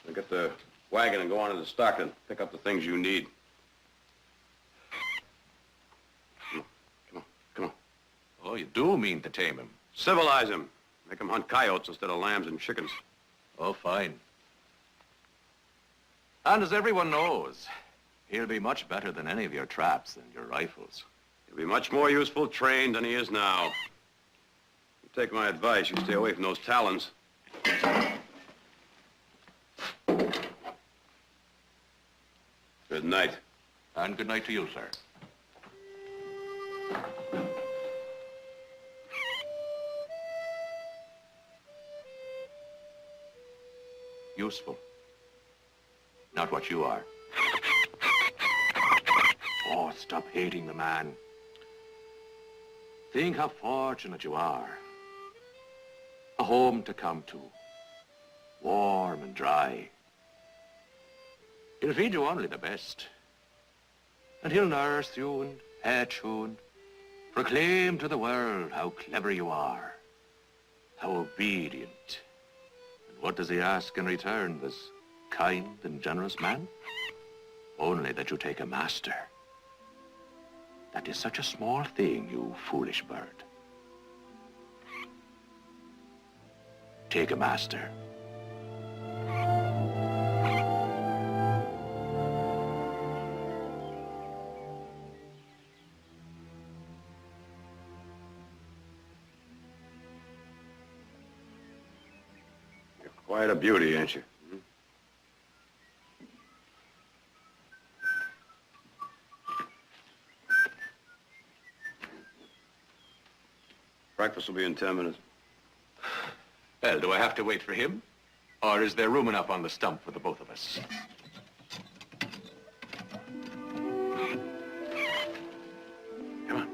We'll get the wagon and go on to the stock and pick up the things you need. Come on. Oh, you do mean to tame him. Civilize him. Make him hunt coyotes instead of lambs and chickens. Oh, fine. And as everyone knows, he'll be much better than any of your traps and your rifles. He'll be much more useful trained than he is now. You take my advice, you stay away from those talons. Good night. And good night to you, sir. Useful. Not what you are. Oh, stop hating the man. Think how fortunate you are. A home to come to. Warm and dry. He'll feed you only the best. And he'll nurse you and hatch you and proclaim to the world how clever you are. How obedient. And what does he ask in return, this kind and generous man? Only that you take a master. That is such a small thing, you foolish bird. Take a master. You're quite a beauty, ain't you? Breakfast will be in 10 minutes. Well, do I have to wait for him? Or is there room enough on the stump for the both of us? Come on.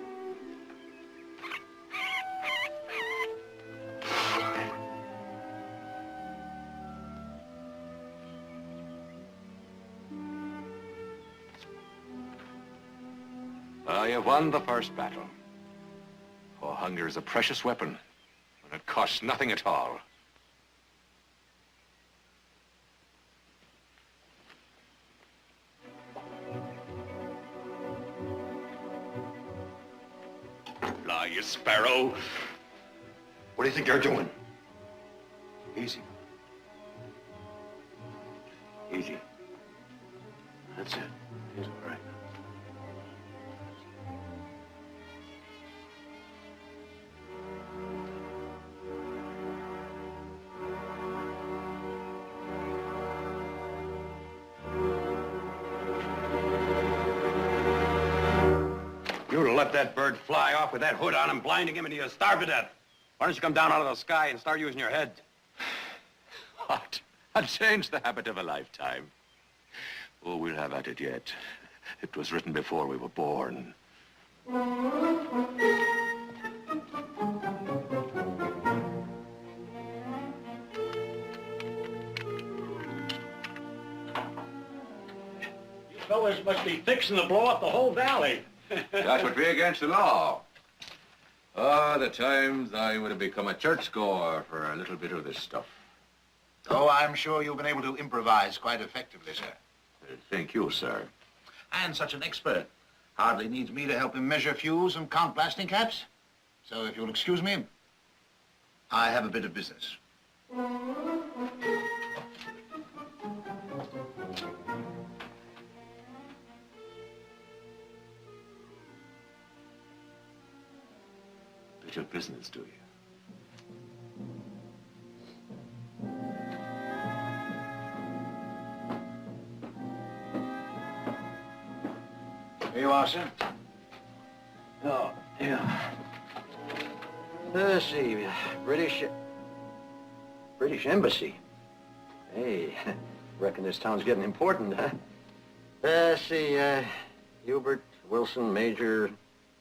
I have won the first battle. For hunger is a precious weapon, and it costs nothing at all. Fly, you sparrow. What do you think you're doing? Easy. Easy. That's it. He's all right. You'd have let that bird fly off with that hood on him, blinding him, and he'd have starved to death. Why don't you come down out of the sky and start using your head? What? I'll change the habit of a lifetime. Oh, we'll have at it yet. It was written before we were born. You fellas must be fixing to blow up the whole valley. That would be against the law. Ah, the times I would have become a churchgoer for a little bit of this stuff. Oh, I'm sure you've been able to improvise quite effectively, sir. Thank you, sir. And such an expert. Hardly needs me to help him measure fuse and count blasting caps. So if you'll excuse me, I have a bit of business. Bit of business, do you? Here you are, sir. Oh, yeah. Let's see, British Embassy. Hey, reckon this town's getting important, huh? Let's see, Hubert Wilson Major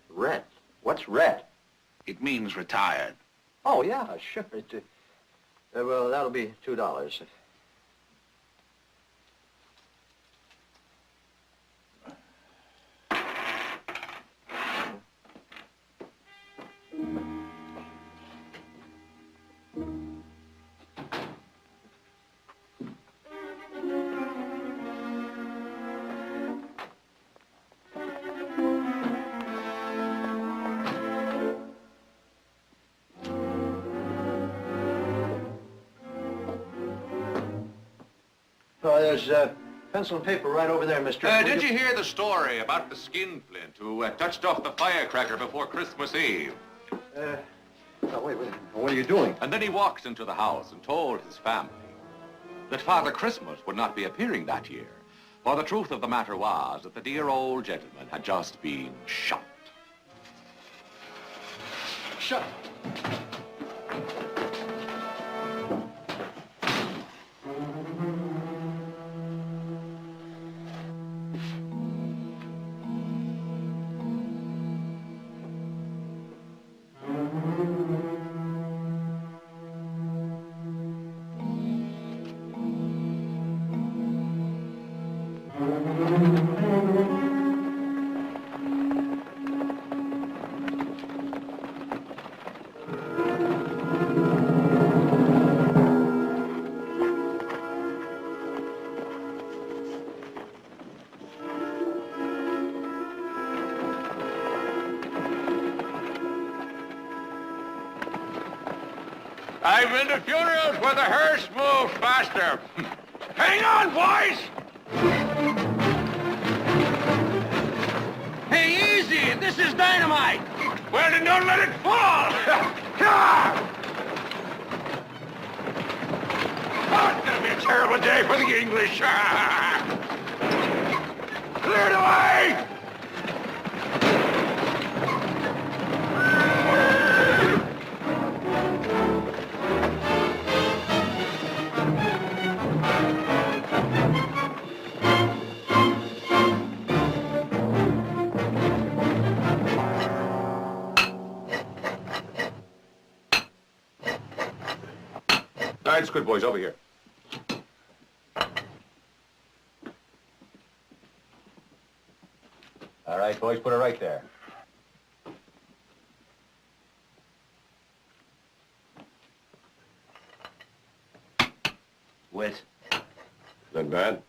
Rhett. What's Rhett? It means retired. Oh, yeah, sure. Well, that'll be $2. Oh, there's pencil and paper right over there, mister. Did you hear the story about the skinflint who touched off the firecracker before Christmas Eve? Oh, wait. What are you doing? And then he walked into the house and told his family that Father Christmas would not be appearing that year. For the truth of the matter was that the dear old gentleman had just been shot. Shut. I've been to funerals where the hearse moved faster. Hang on, boys! Hey, easy! This is dynamite! Well, then don't let it fall! Oh, it's gonna be a terrible day for the English! Clear the way! All right, it's good, boys. Over here. All right, boys, put it right there. Wet. Not bad.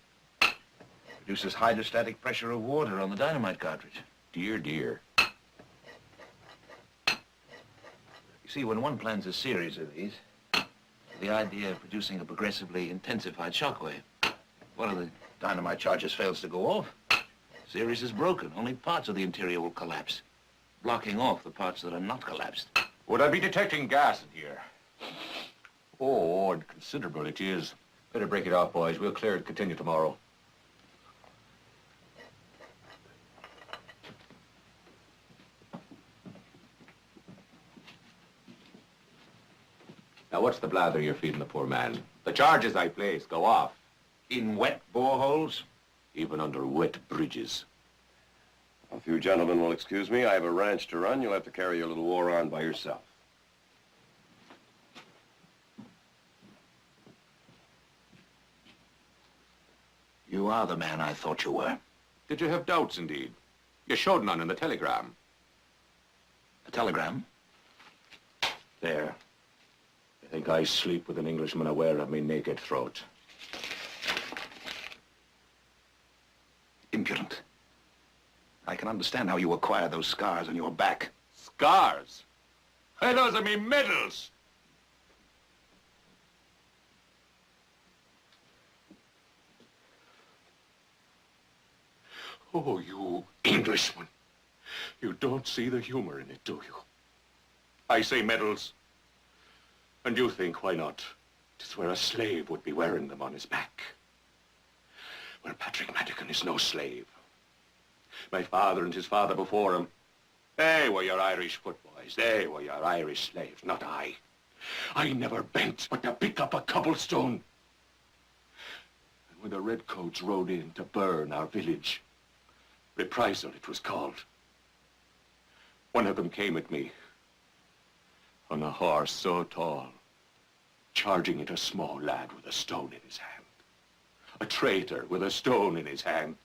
Produces hydrostatic pressure of water on the dynamite cartridge. Dear, dear. You see, when one plans a series of these, the idea of producing a progressively intensified shockwave. One of the dynamite charges fails to go off. Series is broken. Only parts of the interior will collapse, blocking off the parts that are not collapsed. Would I be detecting gas in here? Oh, and considerable it is. Better break it off, boys. We'll clear it and continue tomorrow. Now, what's the blather you're feeding the poor man? The charges I place go off. In wet boreholes? Even under wet bridges. If you gentlemen will excuse me, I have a ranch to run. You'll have to carry your little war on by yourself. You are the man I thought you were. Did you have doubts, indeed? You showed none in the telegram. A telegram? There. I think I sleep with an Englishman aware of me naked throat. Impudent. I can understand how you acquire those scars on your back. Scars? Hey, those are me medals! Oh, you Englishman. You don't see the humor in it, do you? I say medals. And you think, why not? It's where a slave would be wearing them on his back. Well, Patrick Madigan is no slave. My father and his father before him, they were your Irish footboys. They were your Irish slaves, not I. I never bent but to pick up a cobblestone. And when the redcoats rode in to burn our village, reprisal it was called, one of them came at me on a horse so tall, charging at a small lad with a stone in his hand. A traitor with a stone in his hand.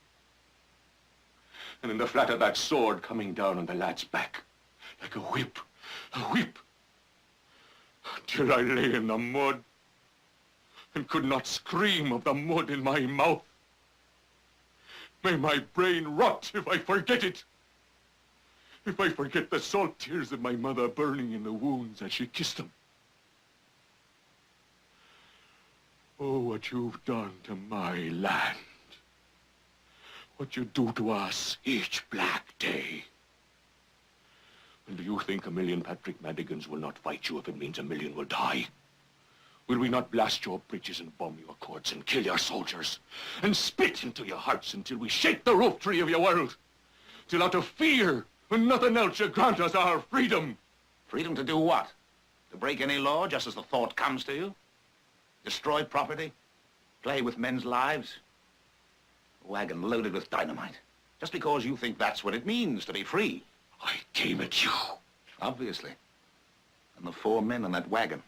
And in the flat of that sword coming down on the lad's back, like a whip, till I lay in the mud and could not scream of the mud in my mouth. May my brain rot if I forget it. If I forget the salt tears of my mother burning in the wounds as she kissed them. Oh, what you've done to my land. What you do to us each black day. And do you think 1,000,000 Patrick Madigans will not fight you if it means 1,000,000 will die? Will we not blast your bridges and bomb your courts and kill your soldiers and spit into your hearts until we shake the roof tree of your world? Till out of fear and nothing else you grant us our freedom. Freedom to do what? To break any law just as the thought comes to you? Destroy property? Play with men's lives? A wagon loaded with dynamite. Just because you think that's what it means to be free. I came at you. Obviously. And the 4 men in that wagon.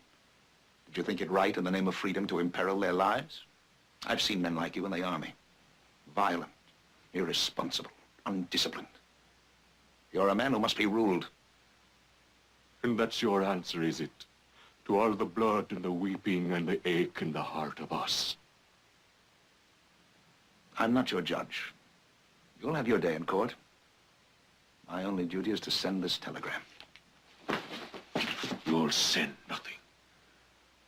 Did you think it right in the name of freedom to imperil their lives? I've seen men like you in the army. Violent, irresponsible, undisciplined. You're a man who must be ruled. And that's your answer, is it? To all the blood and the weeping and the ache in the heart of us. I'm not your judge. You'll have your day in court. My only duty is to send this telegram. You'll send nothing.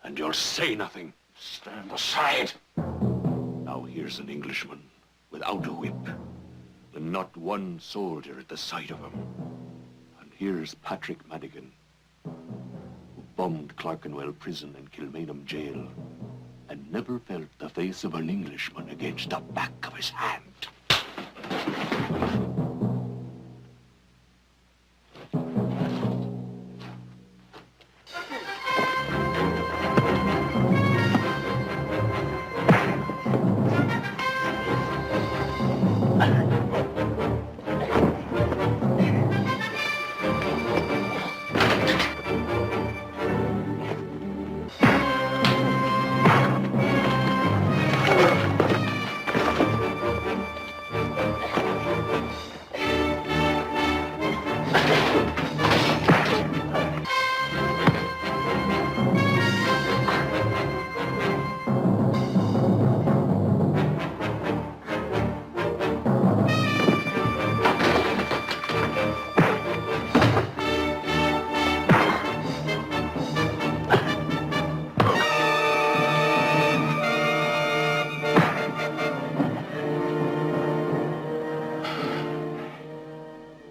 And you'll say nothing. Stand aside. Now here's an Englishman without a whip, and not one soldier at the sight of him. And here's Patrick Madigan, who bombed Clerkenwell Prison and Kilmainham Jail, and never felt the face of an Englishman against the back of his hand.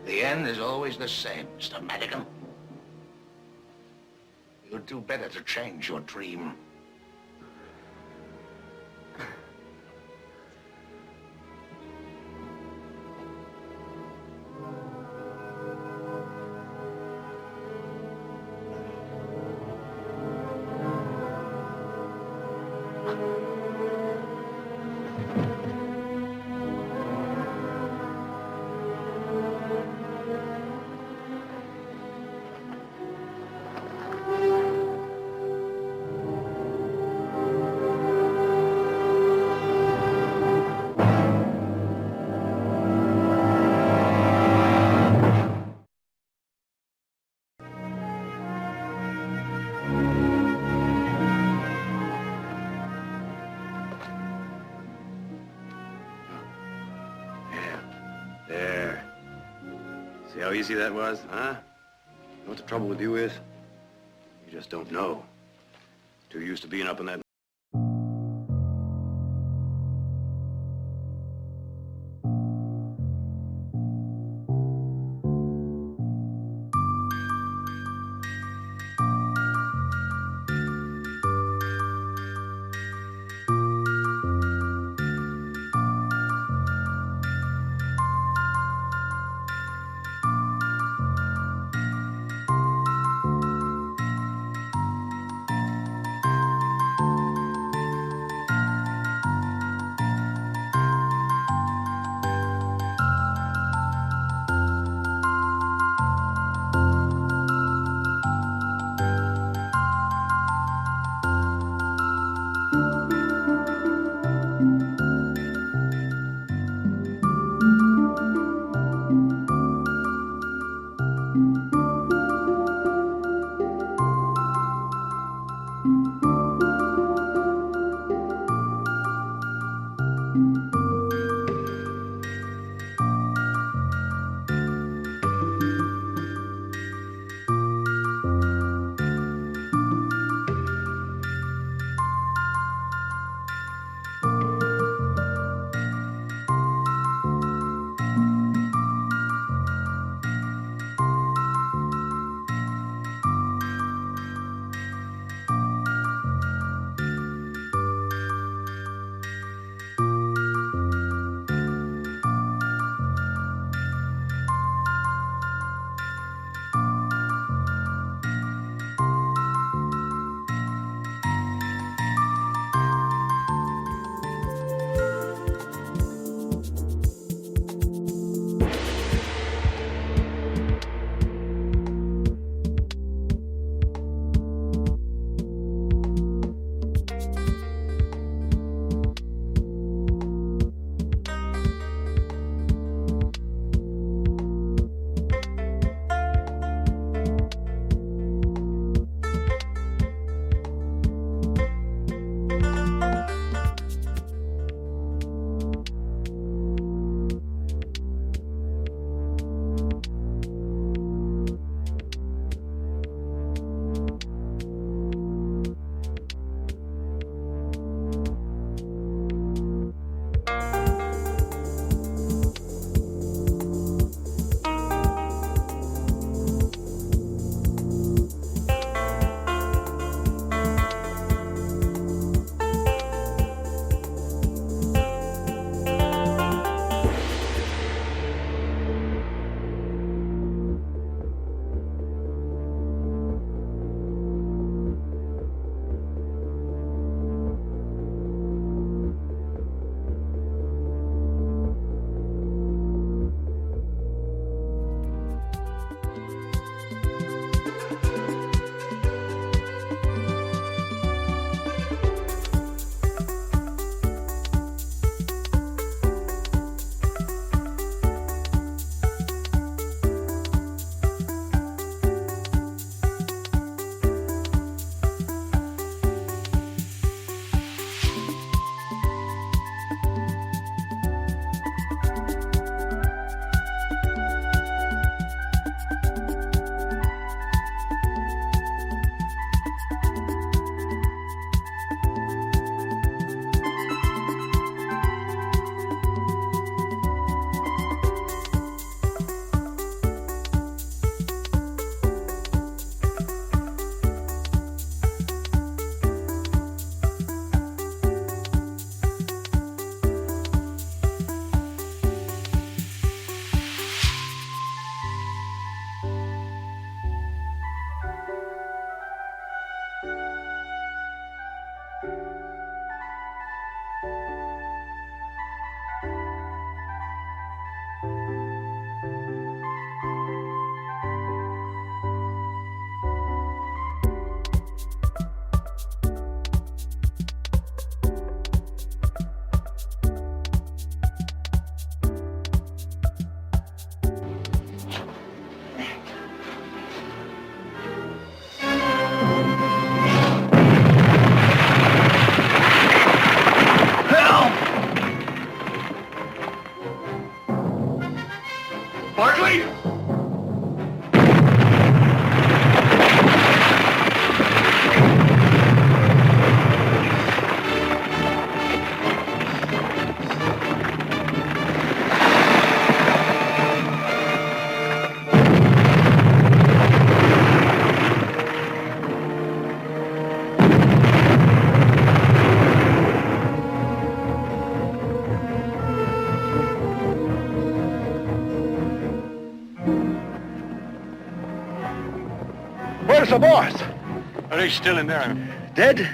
The end is always the same, Mr. Madigan. You'd do better to change your dream. There. See how easy that was, huh? You know what the trouble with you is? You just don't know. Too used to being up in that quickly! Where's the boss? Are they still in there? Dead?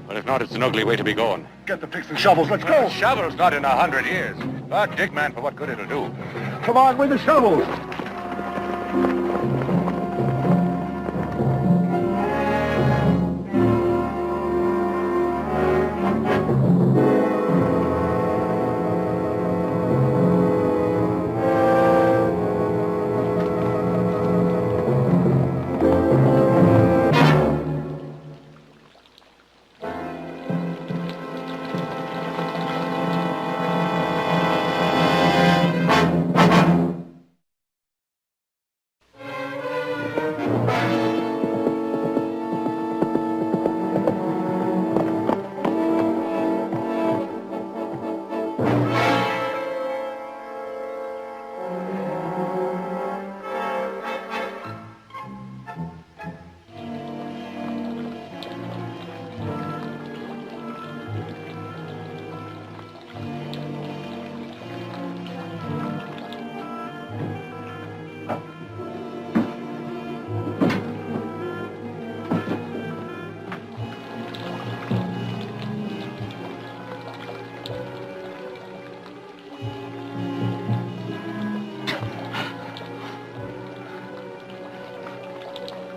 Well, if not, it's an ugly way to be going. Get the picks and shovels. Let's go. Shovels not in 100 years. But, Dick, man, for what good it'll do. Come on with the shovels.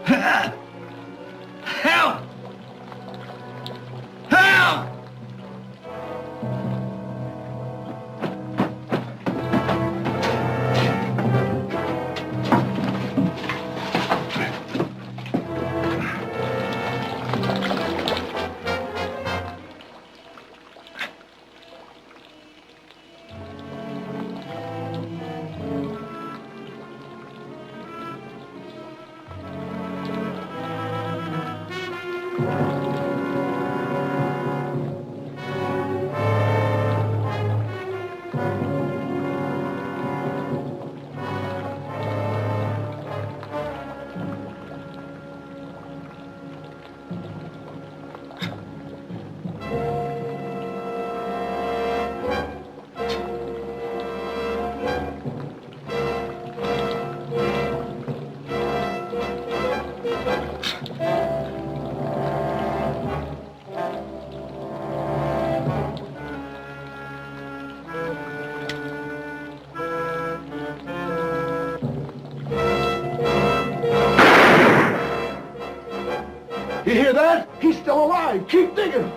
Help! Help! You hear that? He's still alive. Keep digging.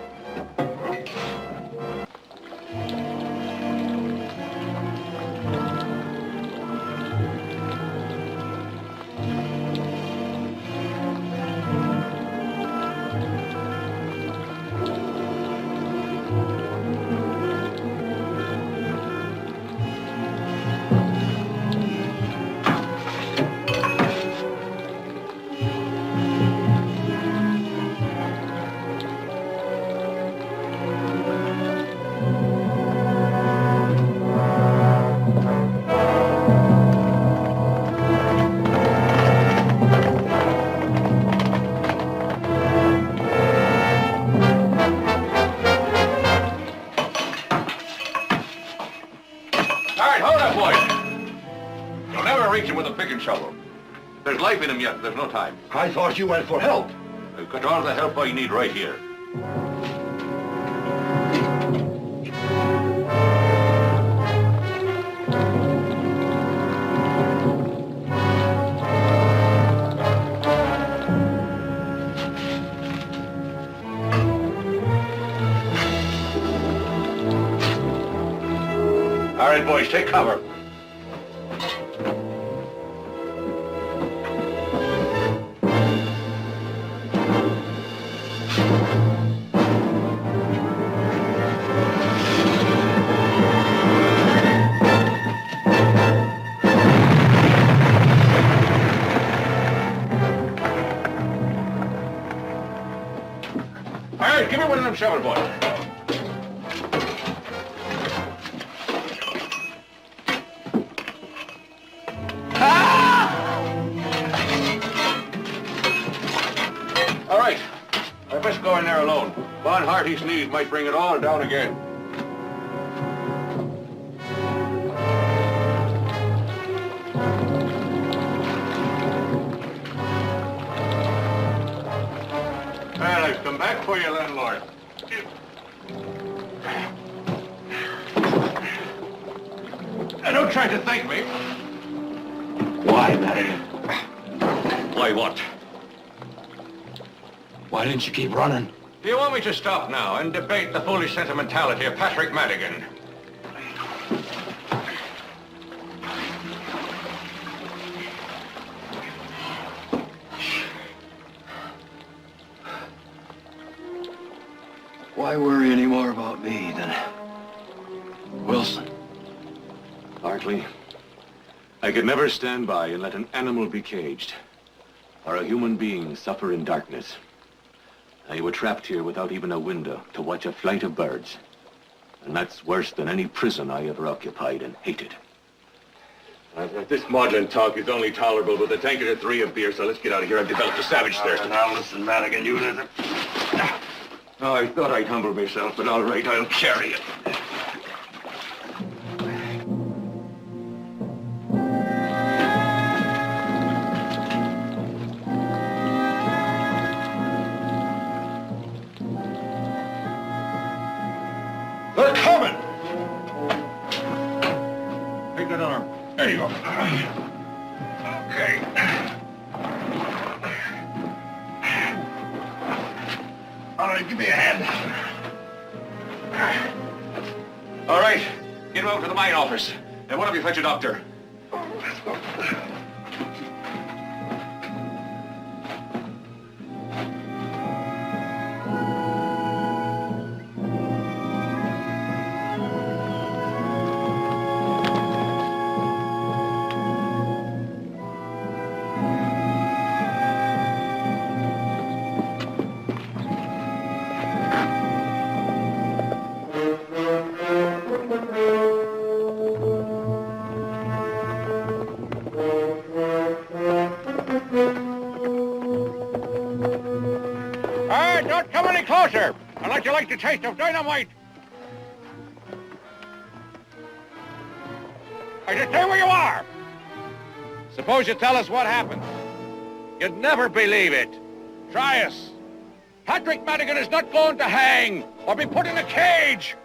All right, hold up, boys. You'll never reach him with a pick and shovel. There's life in him yet. There's no time. I thought you went for help. I've got all the help I need right here. All right, boys, take cover. some shovel, boy. All right. I best go in there alone. Von Harty's knees might bring it all down again. Well, I've come back for you, landlord. And don't try to thank me. Why, Madigan? Why what? Why didn't you keep running? Do you want me to stop now and debate the foolish sentimentality of Patrick Madigan? Why worry any more about me than Wilson? Hartley, I could never stand by and let an animal be caged, or a human being suffer in darkness. Now, you were trapped here without even a window to watch a flight of birds. And that's worse than any prison I ever occupied and hated. This maudlin talk is only tolerable with a tankard or 3 of beer, so let's get out of here. I've developed a savage thirst. Now listen, Madigan, you listen. Oh, I thought I'd humble myself, but all right, I'll carry it. They're coming! Take that arm. There you go. Okay. All right, give me a hand. All right, get him out to the mine office. And one of you fetch a doctor. Don't come any closer, unless you like the taste of dynamite. I just stay where you are. Suppose you tell us what happened. You'd never believe it. Try us. Patrick Madigan is not going to hang or be put in a cage.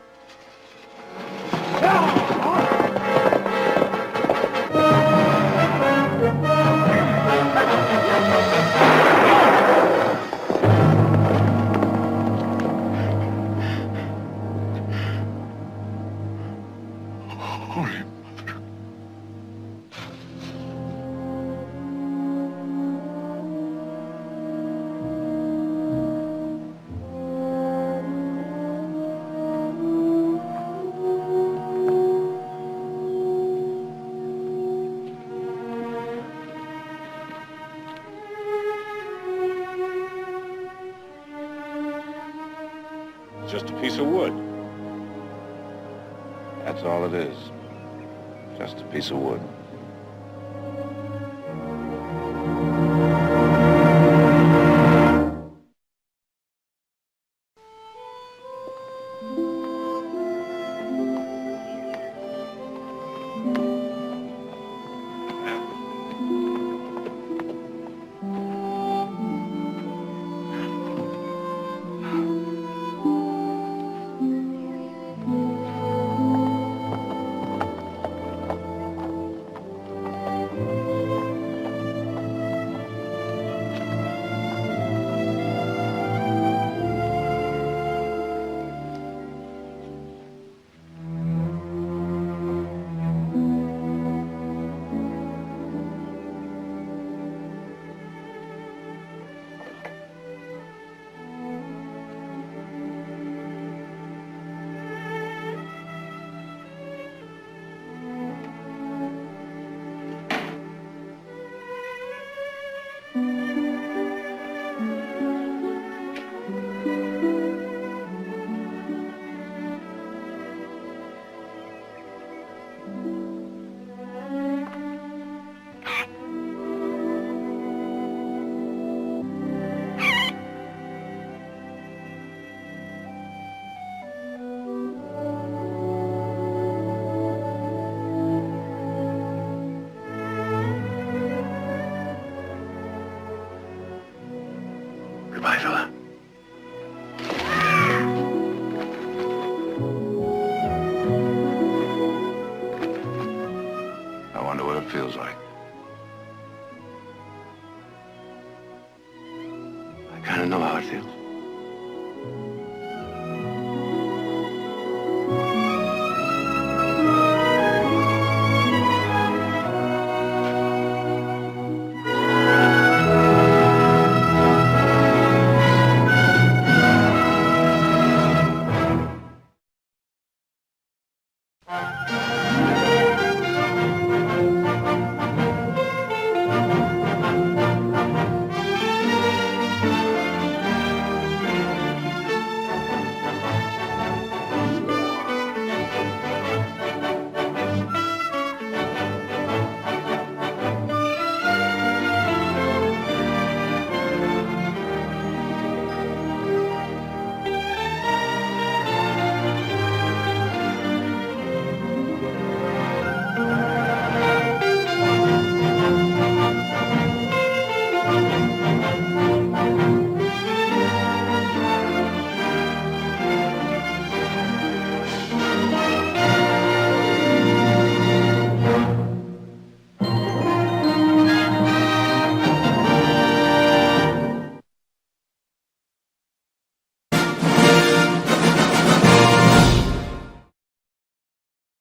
Just a piece of wood. That's all it is. Just a piece of wood. to know how it feels?